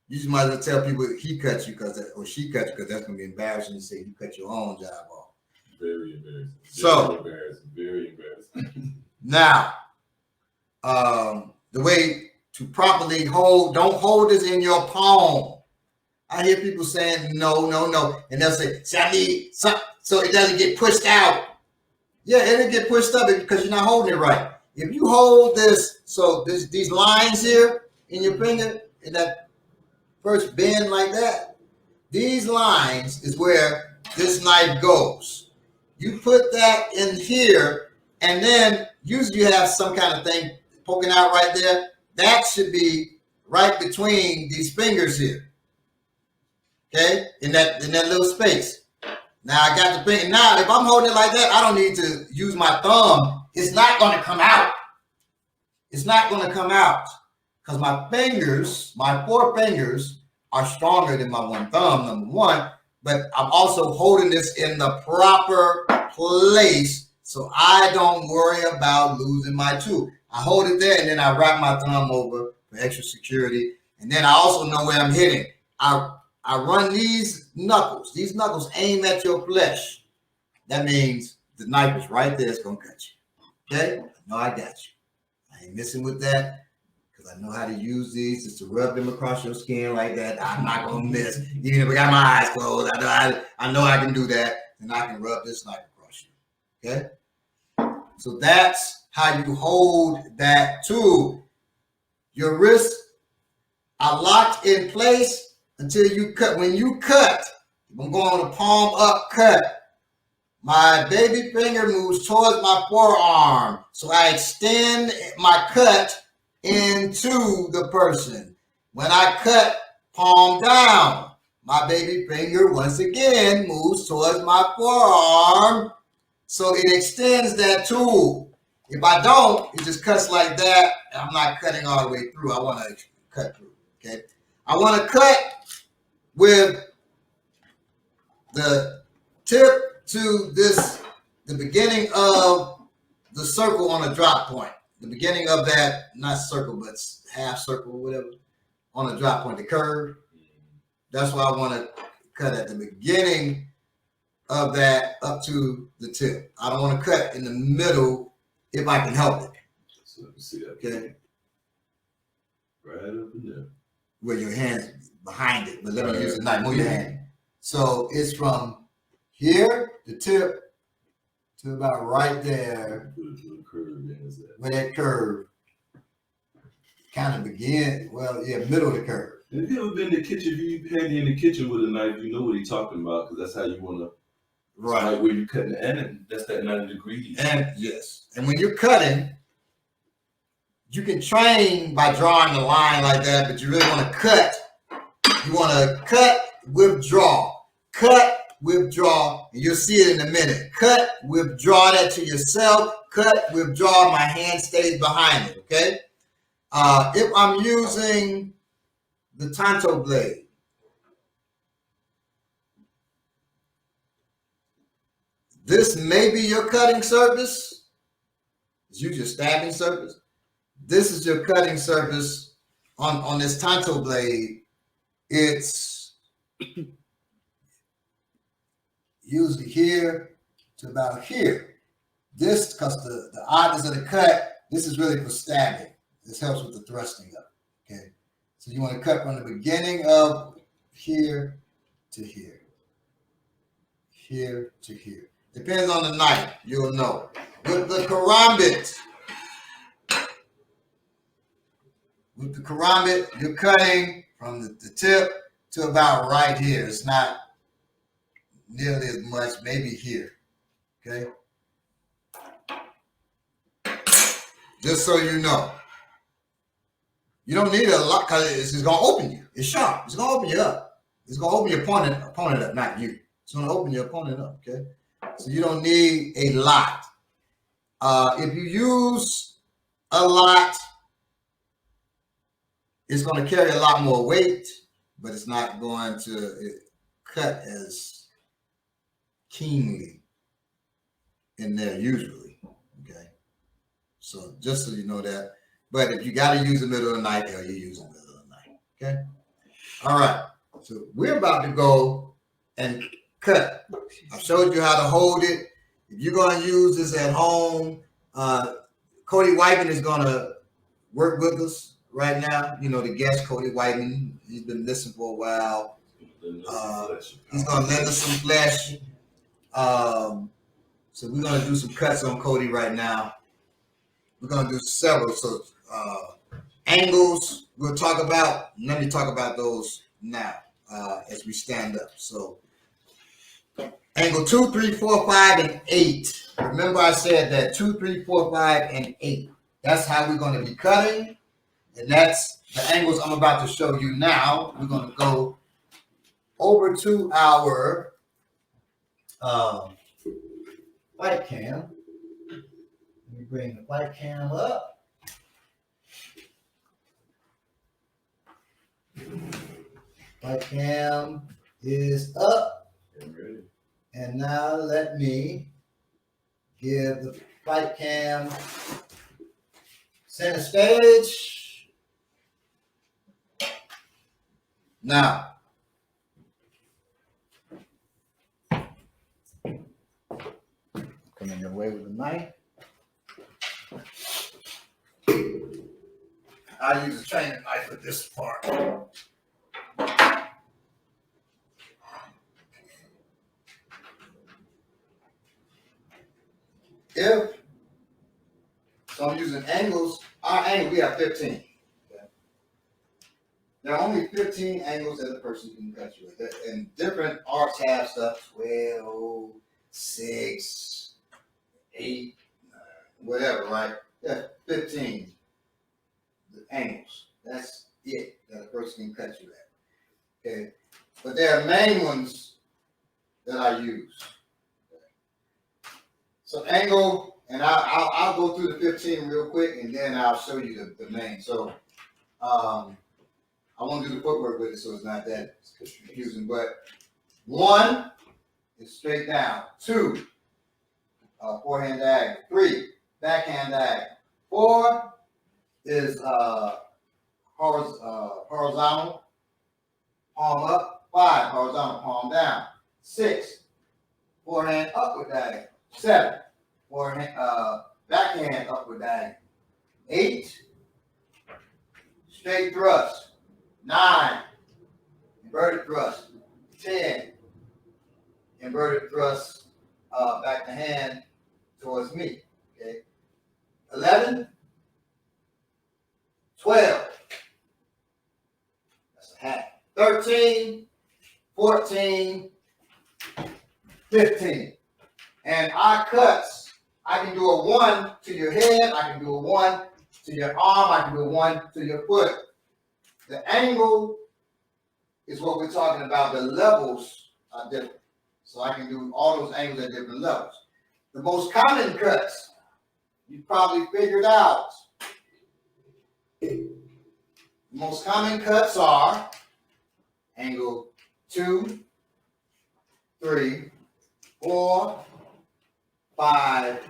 You just might as well tell people he cut you or she cut you because that's gonna be embarrassing to say you cut your own job off. Very embarrassing. So Very embarrassing. Now, the way to properly hold, don't hold this in your palm. I hear people saying no, and they'll say, "See, I need something so it doesn't get pushed out." Yeah, it'll get pushed up because you're not holding it right. If you hold this, so these lines here in your finger, in that first bend like that, these lines is where this knife goes. You put that in here, and then usually you have some kind of thing poking out right there. That should be right between these fingers here. Okay, in that little space. Now I got the finger. Now if I'm holding it like that, I don't need to use my thumb. It's not going to come out. It's not going to come out because my fingers, my 4 fingers, are stronger than my 1 thumb. Number one, but I'm also holding this in the proper place, so I don't worry about losing my tool. I hold it there, and then I wrap my thumb over for extra security, and then I also know where I'm hitting. I run these knuckles. These knuckles aim at your flesh. That means the knife is right there. It's going to cut you. Okay? I know I got you. I ain't messing with that because I know how to use these just to rub them across your skin like that. I'm not going to miss. Even if I got my eyes closed, I know I can do that, and I can rub this knife across you. Okay? So that's how you hold that tool. Your wrists are locked in place until you cut. When you cut, I'm going to palm up cut. My baby finger moves towards my forearm. So I extend my cut into the person. When I cut palm down, my baby finger once again moves towards my forearm. So it extends that tool. If I don't, it just cuts like that. I'm not cutting all the way through. I want to cut through. Okay. I want to cut with the tip to the beginning of the circle on a drop point. The beginning of that, not circle, but half circle or whatever, on a drop point, the curve. That's why I want to cut at the beginning of that up to the tip. I don't want to cut in the middle if I can help it. So let me see that. Okay. Right up in there. Where your hand's behind it, but let me use the knife. Move your hand. So it's from here, the tip, to about right there. Put it to a curve, is that? Where that curve kind of begins. Well, yeah, middle of the curve. Have you ever been in the kitchen? If you handy in the kitchen with a knife, you know what he's talking about because that's how you want to. Right where you cutting, and that's that 90 degrees. And yes, and when you're cutting, you can train by drawing a line like that, but you really want to cut. You want to cut, withdraw, cut, withdraw, and you'll see it in a minute. Cut, withdraw that to yourself. Cut, withdraw. My hand stays behind it. Okay. If I'm using the Tanto Blade, this may be your cutting surface, use your stabbing surface. This is your cutting surface on this Tanto Blade. It's usually here to about here. This, because the oddness of the cut, this is really for stabbing. This helps with the thrusting up. Okay, so you want to cut from the beginning of here to here, here to here. Depends on the knife, you'll know. With the karambit, you're cutting from the tip to about right here. It's not nearly as much, maybe here. Okay, just so you know. You don't need a lot because it's going to open you. It's sharp. It's going to open you up. It's going to open your opponent up, not you. It's going to open your opponent up, okay? So you don't need a lot. If you use a lot, it's going to carry a lot more weight, but it's not going to cut as keenly in there usually, okay? So just so you know that. But if you got to use the middle of the knife, you use the middle of the knife, okay? All right, so we're about to go and cut. I showed you how to hold it. If you're going to use this at home, Cody Whiteman is going to work with us right now. You know, the guest, Cody Whiteman, he's been listening for a while. He's going to lend us some flesh. So we're going to do some cuts on Cody right now. We're going to do several. So angles we'll talk about. Let me talk about those now as we stand up. So angle 2, 3, 4, 5, and 8. Remember I said that 2, 3, 4, 5, and 8. That's how we're going to be cutting. And that's the angles I'm about to show you now. We're going to go over to our white cam. Let me bring the white cam up. White cam is up. And now let me give the white cam center stage. Now, coming your way with the knife. I use a training knife for this part. So I'm using angles. Our angle, we have 15. Okay. There are only 15 angles that a person can cut you with. And different arts have stuff, 12, 6, 8, whatever, right? Yeah, 15 angles. That's it that a person can cut you at. Okay. But there are main ones that I use. Okay. So angle, and I'll go through the 15 real quick, and then I'll show you the main. So I won't do the footwork with it, so it's not that confusing. But 1 is straight down. 2, forehand diagonal. 3, backhand diagonal. 4 is horizontal, palm up. 5, horizontal, palm down. 6, forehand upward diagonal. 7, forehand, backhand upward diagonal. 8, straight thrust. 9, inverted thrust. 10, inverted thrust back the hand towards me. Okay. 11, 12. That's a half. 13, 14, 15. And our cuts, I can do a 1 to your head, I can do a 1 to your arm, I can do a 1 to your foot. The angle is what we're talking about. The levels are different. So I can do all those angles at different levels. The most common cuts, you probably figured out. The most common cuts are angle 2, 3, 4, 5,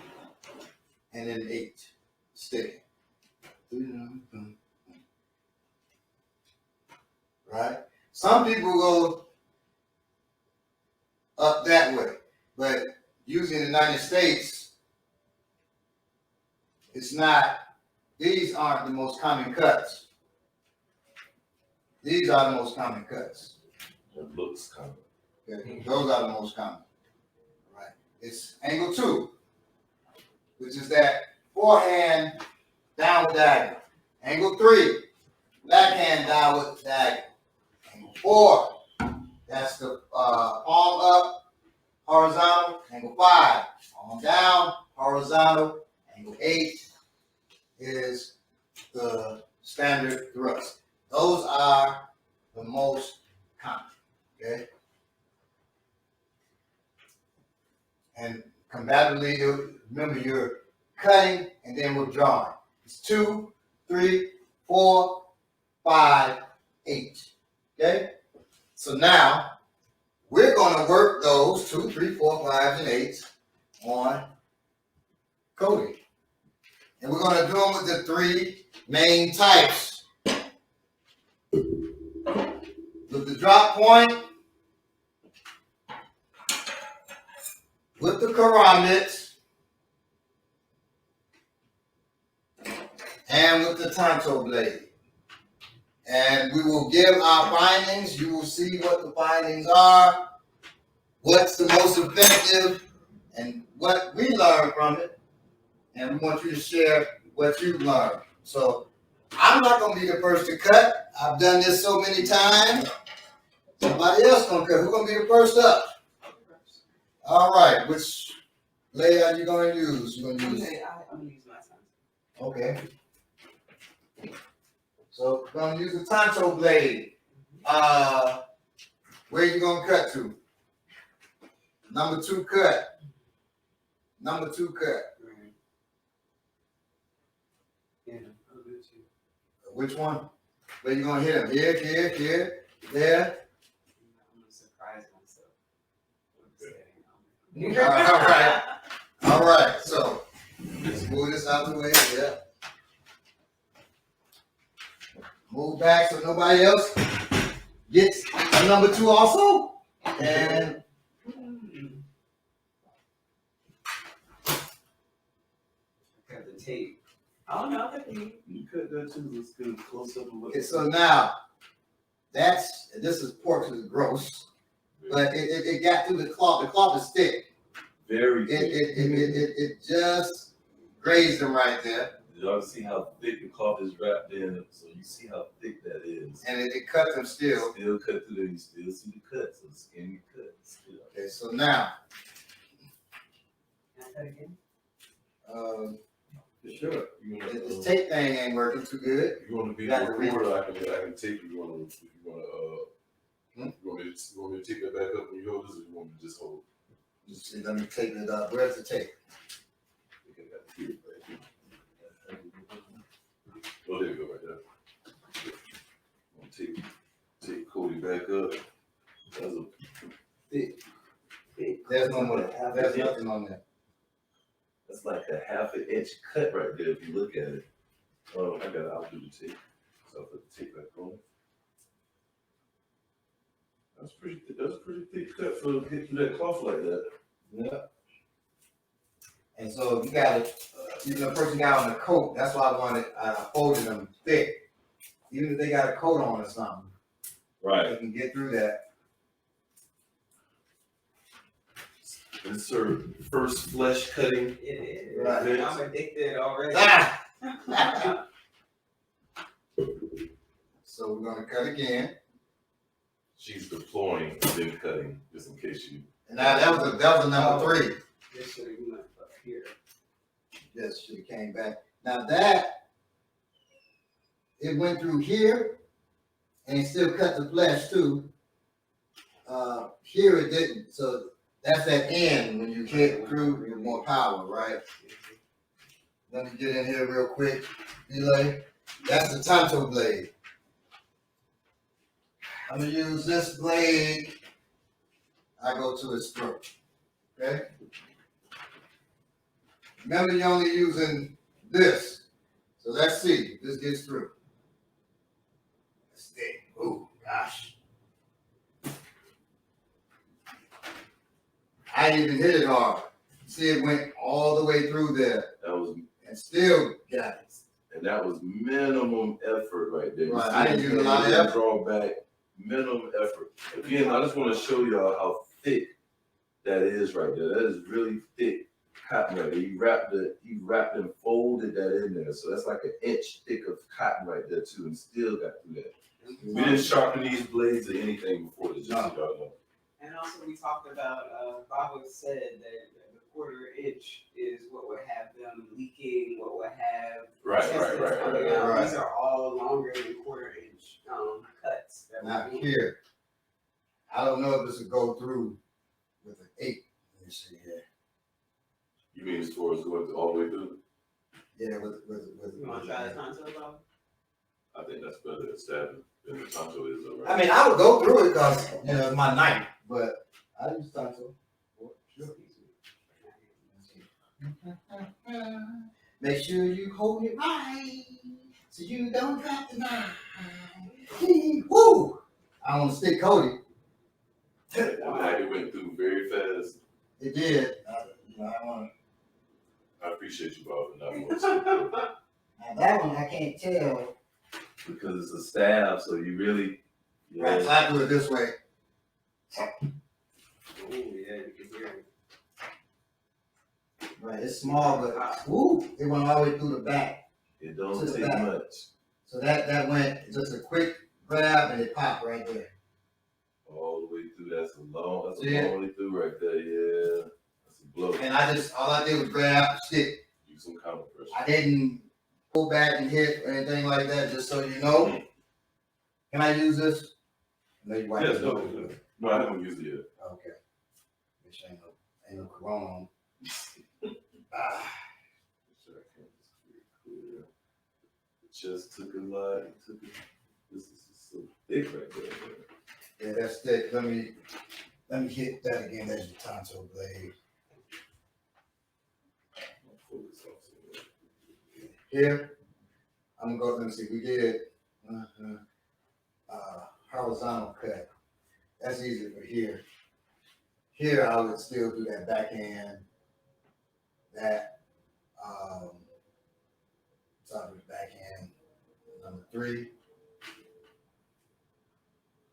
and then 8. sticking. Right? Some people go up that way, but usually in the United States, it's not, these aren't the most common cuts. These are the most common cuts. It looks common. Okay? Those are the most common. Right? It's angle 2, which is that forehand downward diagonal. Angle 3, backhand downward diagonal. Angle 4, that's the palm up, horizontal. Angle 5, palm down, horizontal. Angle 8 is the standard thrust. Those are the most common. Okay? And combatively, remember you're cutting and then withdrawing. It's 2, 3, 4, 5, 8. Okay? So now we're going to work those 2, 3, 4, 5, and 8 on Cody. And we're going to do them with the 3 main types. With the drop point, with the karambits, and with the Tanto Blade. And we will give our findings. You will see what the findings are, what's the most effective, and what we learned from it. And we want you to share what you learned. So I'm not going to be the first to cut. I've done this so many times. Somebody else going to cut. Who's going to be the first up? All right. Which blade are you going to use? You're going to use. I'm going to use my son's. Okay. So we're going to use the Tanto Blade. Where are you going to cut to? Number 2 cut. Number 2 cut. Yeah, I'll do it too. Which one? Where you going to hit him? Here, here, here, there. I'm going to surprise myself. All right. All right. So let's move this out the way. Yeah. Move back so nobody else gets a number 2 also. And Got the tape. Oh no, you could go too. Let's go close up and look. okay, so now this is pork is gross, but it got through the cloth. The cloth is thick. Very thick. It just grazed them right there. Y'all see how thick the cloth is wrapped in, so you see how thick that is. And it cut them still. Still cut through there, you still see the cuts, so the skin cut. Still. Okay, so now, Can I cut again? For sure. You want this tape thing ain't working too good. you want to be Got the to recorder? I can take you. You want me to take that back up when you hold this, or you want me to just hold? Let's see, let me tape it up. Where's the tape? Oh, there you go, right there. I'm gonna take Cody back up. That's a thick. There's no more. There's nothing on there. That's like a half an inch cut right there if you look at it. Oh, I got it. I'll do the tape. So I'll put the tape back on. That's a pretty thick cut for hitting that cloth like that. Yeah. And so you got it. Even the person got on the coat. That's why I folded them thick. Even if they got a coat on or something, Right. they can get through that. This is her first flesh cutting. It is. Right. I'm addicted already. Ah! So we're gonna cut again. She's deploying and then cutting, just in case you. And now that was a number 3. This should have went up here. Just should have came back. Now that it went through here, and it still cut the flesh too. Here it didn't. So that's that end when you hit through with more power, right? Let me get in here real quick. Delay. That's the Tanto Blade. I'm gonna use this blade. I go to its throat. Okay? Remember, you're only using this. So let's see if this gets through. Let's see. Oh gosh. I didn't even hit it hard. See, it went all the way through there. And still got it. And that was minimum effort right there. Right. I didn't do a lot of effort. Draw back, minimum effort. Again, I just want to show y'all how thick that is right there. That is really thick cotton right there. He wrapped and folded that in there. So that's like an inch thick of cotton right there too, and still got through that. We didn't sharpen these blades or anything before this, just so y'all know. And also we talked about, Baba said that the 1/4 inch is what would have them leaking, what would have Right. These are all longer than 1/4 inch cuts. Now here, I don't know if this will go through with an 8. Let me see here. You mean as far as going all the way through? Yeah, with You want to try the Tanto, Baba? I think that's better than stabbing than the Tanto is. Right? I mean, I would go through it because it's my knife, but I use Tanto. Sure. Make sure you hold it right so you don't drop the knife. Woo! I want to stick Cody. It went through very fast. It did. I want I appreciate you, Bob, for not now that one I can't tell. because it's a stab, so you really. Right, so I do it this way. Oh yeah, you can hear it. Right, it's small, but it went all the way through the back. It don't To the take back. much. So that went just a quick grab and it popped right there. All the way through. That's a long Yeah. way through right there. Yeah, that's a blow. And all I did was grab, stick. Use some counter pressure. I didn't pull back and hit or anything like that, just so you know. Can I use this? No, you wipe Yes, it no, over. no. No, I haven't used it yet. Okay. Which ain't no corona on. Ah. Sure, I can't just clear. It just took a lot. This is so thick right there. Yeah, that's thick. Let me hit that again. There's the Tanto Blade. Focus on Here, I'm gonna go. Let me see. We did horizontal cut. That's easy for here. Here, I would still do that backhand. That top of the backhand. Number 3.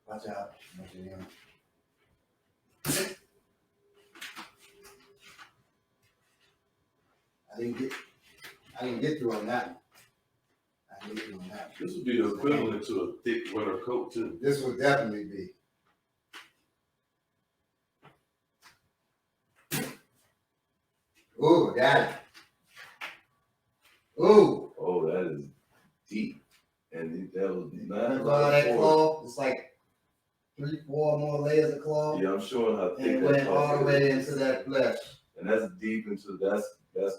Watch out. I didn't get through on that one. I didn't get through on that one. This would be the equivalent to a thick winter coat too. This would definitely be. Ooh, got it. Ooh. Oh, that is deep. And that was Remember all that claw? It's like 3, 4 more layers of claw. Yeah, I'm showing how And thick it that went claw all the is. way into that flesh. And that's deep into that's.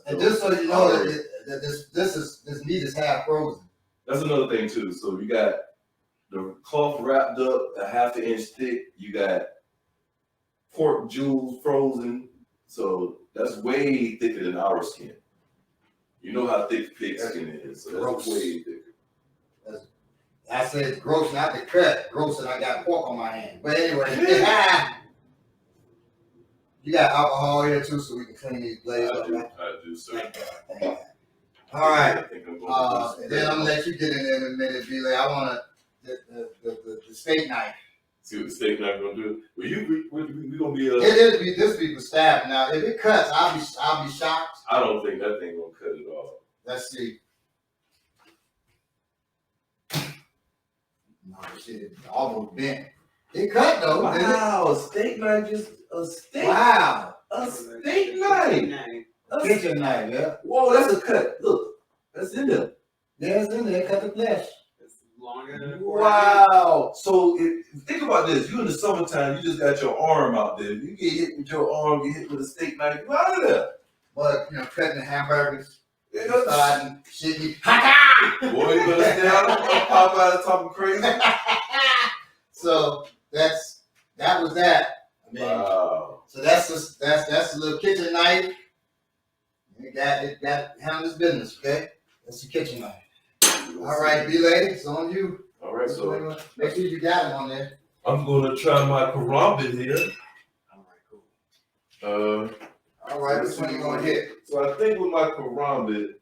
And just so you know that this meat is half frozen. That's another thing too. So you got the cloth wrapped up a 1/2 inch thick. You got pork jewels frozen. So that's way thicker than our skin. You know how thick pig skin is. So that's Gross. way thicker. I said gross, not the cut. Gross, and I got pork on my hand. But anyway, you got alcohol here too, so we can clean these blades up. I do, sir. Thank God. All right. I think I'm going And then I'm gonna let you get in there in a minute, B. I want the steak knife. see what the steak knife gonna do. Well, we gonna be. This be for stabbing. Now, if it cuts, I'll be shocked. I don't think that thing gonna cut it off. Let's see. No shit, it almost bent. It cut though. Wow, a steak knife, just a steak. Wow. A steak knife. Kitchen knife, yeah. Whoa, that's a cut. Look, that's in there. Yeah, it's in there. Cut the flesh. It's longer than Wow. So think about this. You in the summertime, you just got your arm out there. You get hit with your arm, get hit with a steak knife, you out of there. But cutting the hamburgers, Yeah. starting shit. Boy, you better stay out of pop out of talking crazy. So that was that. I mean, Wow. so that's a little kitchen knife. It got handle this business, okay? That's the kitchen knife. All right, B-Lady, it's on you. All right, so make sure you got him on there. I'm going to try my karambit here. All right, cool. All right, which one you gonna hit? So I think with my karambit,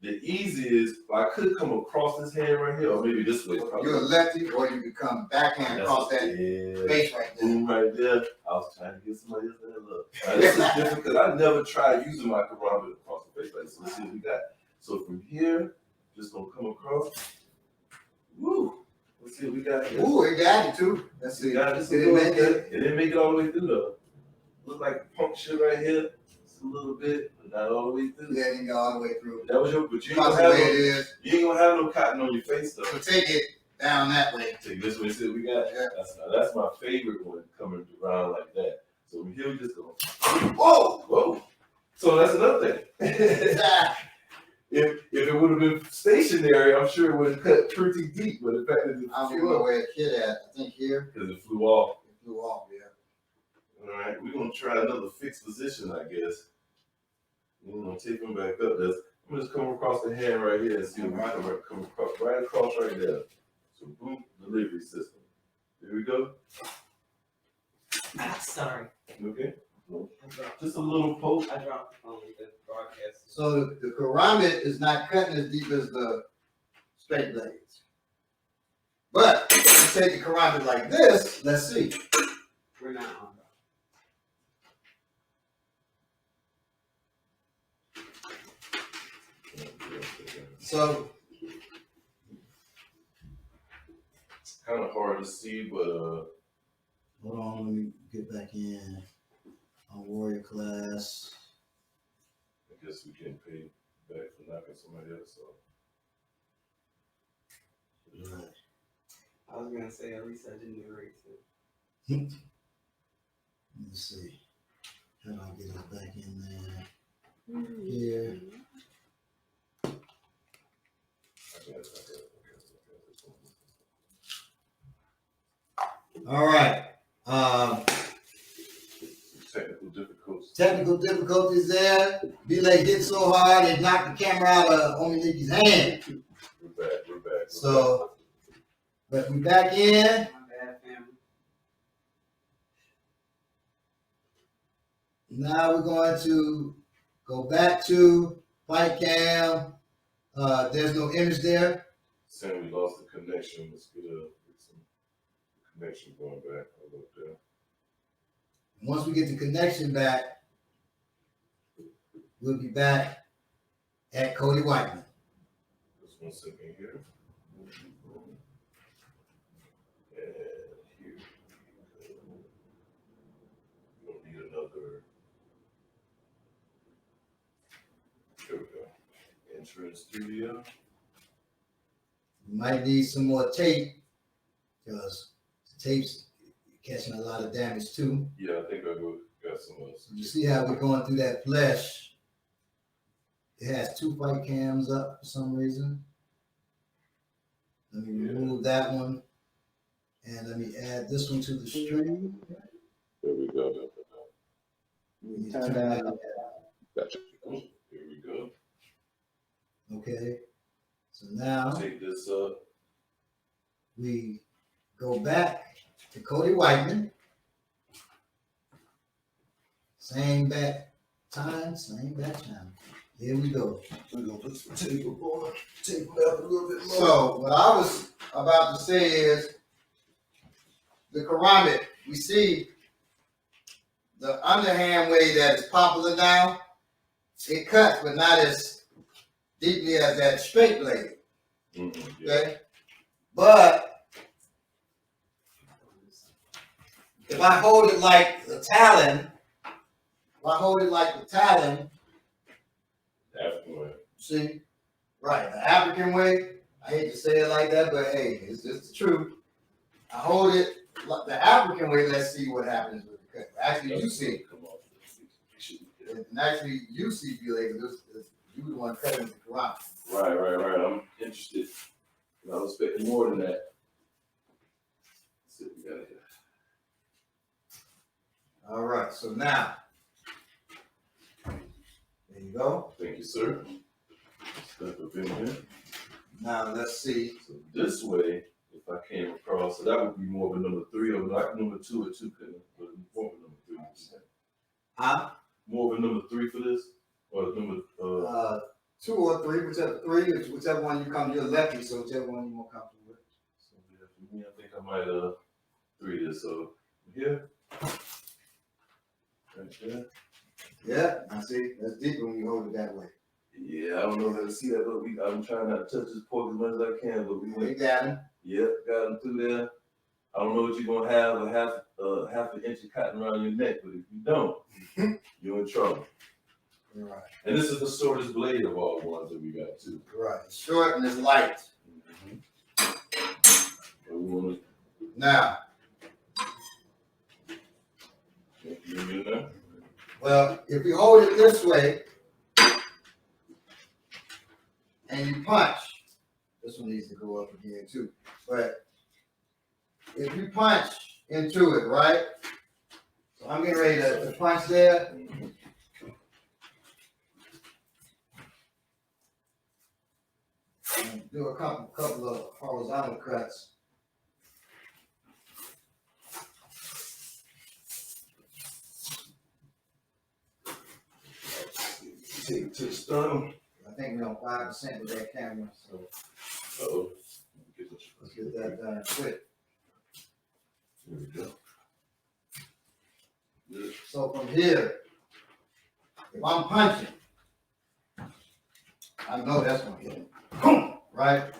the easiest, I could come across this hand right here, or maybe this way. You're a lefty, or you can come backhand across that face right there. Boom, right there. I was trying to get somebody else that look. This is different because I never tried using my karambit across the face like this. Let's see what we got. So from here, just gonna come across. Woo! Let's see what we got here. Ooh, it got it too. Let's see. It didn't make it all the way through though. Look like puncture right here. Just a little bit, but not all the way through. Yeah, it didn't go all the way through. That was your, but you ain't gonna have no cotton on your face though. So take it down that way. Take this way. See what we got? Yeah. That's my favorite one coming around like that. So here we just go. Whoa! Whoa! So that's another thing. If it would have been stationary, I'm sure it would have cut pretty deep. But the fact that I don't know where it hit at. I think here. Because it flew off. It flew off, yeah. All right, we're gonna try another fixed position, I guess. We're gonna take them back up. I'm gonna just come across the hand right here and see if we come across right across right there. So boom, delivery system. There we go. Sorry. Okay. Just a little poke. I dropped the phone with the broadcast. So the karambit is not cutting as deep as the straight blades. But if you take the karambit like this, let's see. We're not on. So It's kind of hard to see, but hold on, let me get back in on warrior class. I guess we can't pay back for knocking somebody else off. Right. I was gonna say at least I didn't erase it. Let's see. How do I get it back in there? Here. All right. Technical difficulties there. B-Lay hit so hard it knocked the camera out of Ominiki's hand. We're back. So, but we back in. My bad, family. Now we're going to go back to fight cam. There's no image there. Saying we lost the connection. Let's get some connection going back. Hold up there. Once we get the connection back, we'll be back at Cody Whiteman. Just 1 second here. And here. We don't need another. There we go. Enter in studio. We might need some more tape because the tape's catching a lot of damage too. Yeah, I think I got some else. You see how we're going through that flesh? It has 2 fight cams up for some reason. Let me remove that one. And let me add this one to the stream. There we go. We need to turn that up. Gotcha. Here we go. Okay. So now Take this up. we go back to Cody Whiteman. Same back time, same back channel. Here we go. We're gonna put some tape on, tape out a little bit more. So what I was about to say is the karambit, we see the underhand way that is popular now. It cuts, but not as deeply as that straight blade. Mm-hmm, yeah. Okay? But if I hold it like the talon, African way. see, right, the African way, I hate to say it like that, but hey, it's just the truth. I hold it like the African way, let's see what happens with the cut. Actually, you see, and actually, you see, B-Lady, you the one cutting the Quran. Right. I'm interested. I was expecting more than that. Let's see what we got here. All right, so now, there you go. Thank you, sir. Step up in here. Now let's see. So this way, if I came across, so that would be more of a number 3 or like number 2 or 2 couldn't, but more of a number 3. Huh? More of a number 3 for this, or number 2 or 3, whichever one you come. You're lefty, so whichever one you're more comfortable with. So yeah, for me, I think I might 3 this. So here, right there. Yeah, I see. That's deeper when you hold it that way. Yeah, I don't know how to see that, but I'm trying not to touch this pork as much as I can, but we We went. got him. Yep, got him through there. I don't know what you're gonna have half an inch of cotton around your neck, but if you don't, you're in trouble. You're right. And this is the shortest blade of all the ones that we got too. You're right. It's short and it's light. So we wanna Now, you know. well, if you hold it this way and you punch, this one needs to go up again too. But if you punch into it, right? So I'm getting ready to punch there. And do a couple of horizontal cuts. Take it to the sternum. I think we're on 5% with that camera, so Uh-oh. let's get that done quick. There we go. Good. So from here, if I'm punching, I know that's gonna hit him. Right?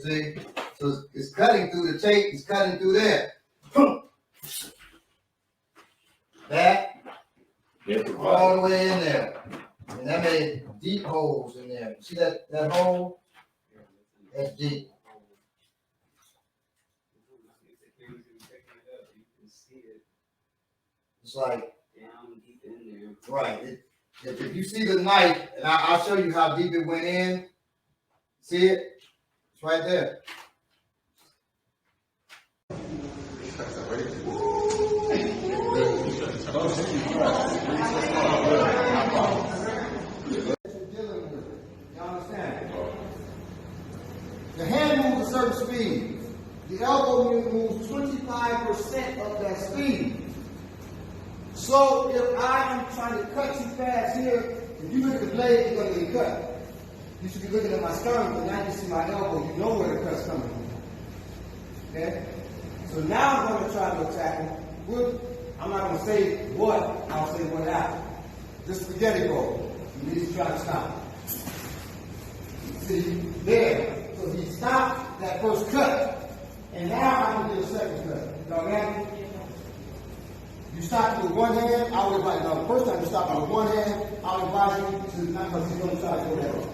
See? So it's cutting through the tape, it's cutting through there. That all the way in there. And that made deep holes in there. See that hole? That's deep. It's like Down deep in there. right. If you see the knife, and I'll show you how deep it went in. See it? It's right there. You understand? The hand moves a certain speed. The elbow moves 25% of that speed. So if I am trying to cut too fast here, if you look at the blade, you're going to get cut. You should be looking at my sternum, but now you see my elbow, you know where the cut's coming from. Okay? So now I'm going to try to attack him. I'm not going to say what, I'll say what happened. This spaghetti roll. You need to try to stop it. See, there. So he stopped that first cut. And now I can get a second cut. Y'all got it? You stop with one hand, I would advise, the first time you stop with one hand, I would advise you to not, because he's going to try to go that way.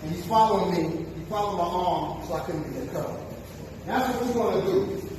And he's following me, he followed my arm, so I couldn't get that cut. That's what we're going to do.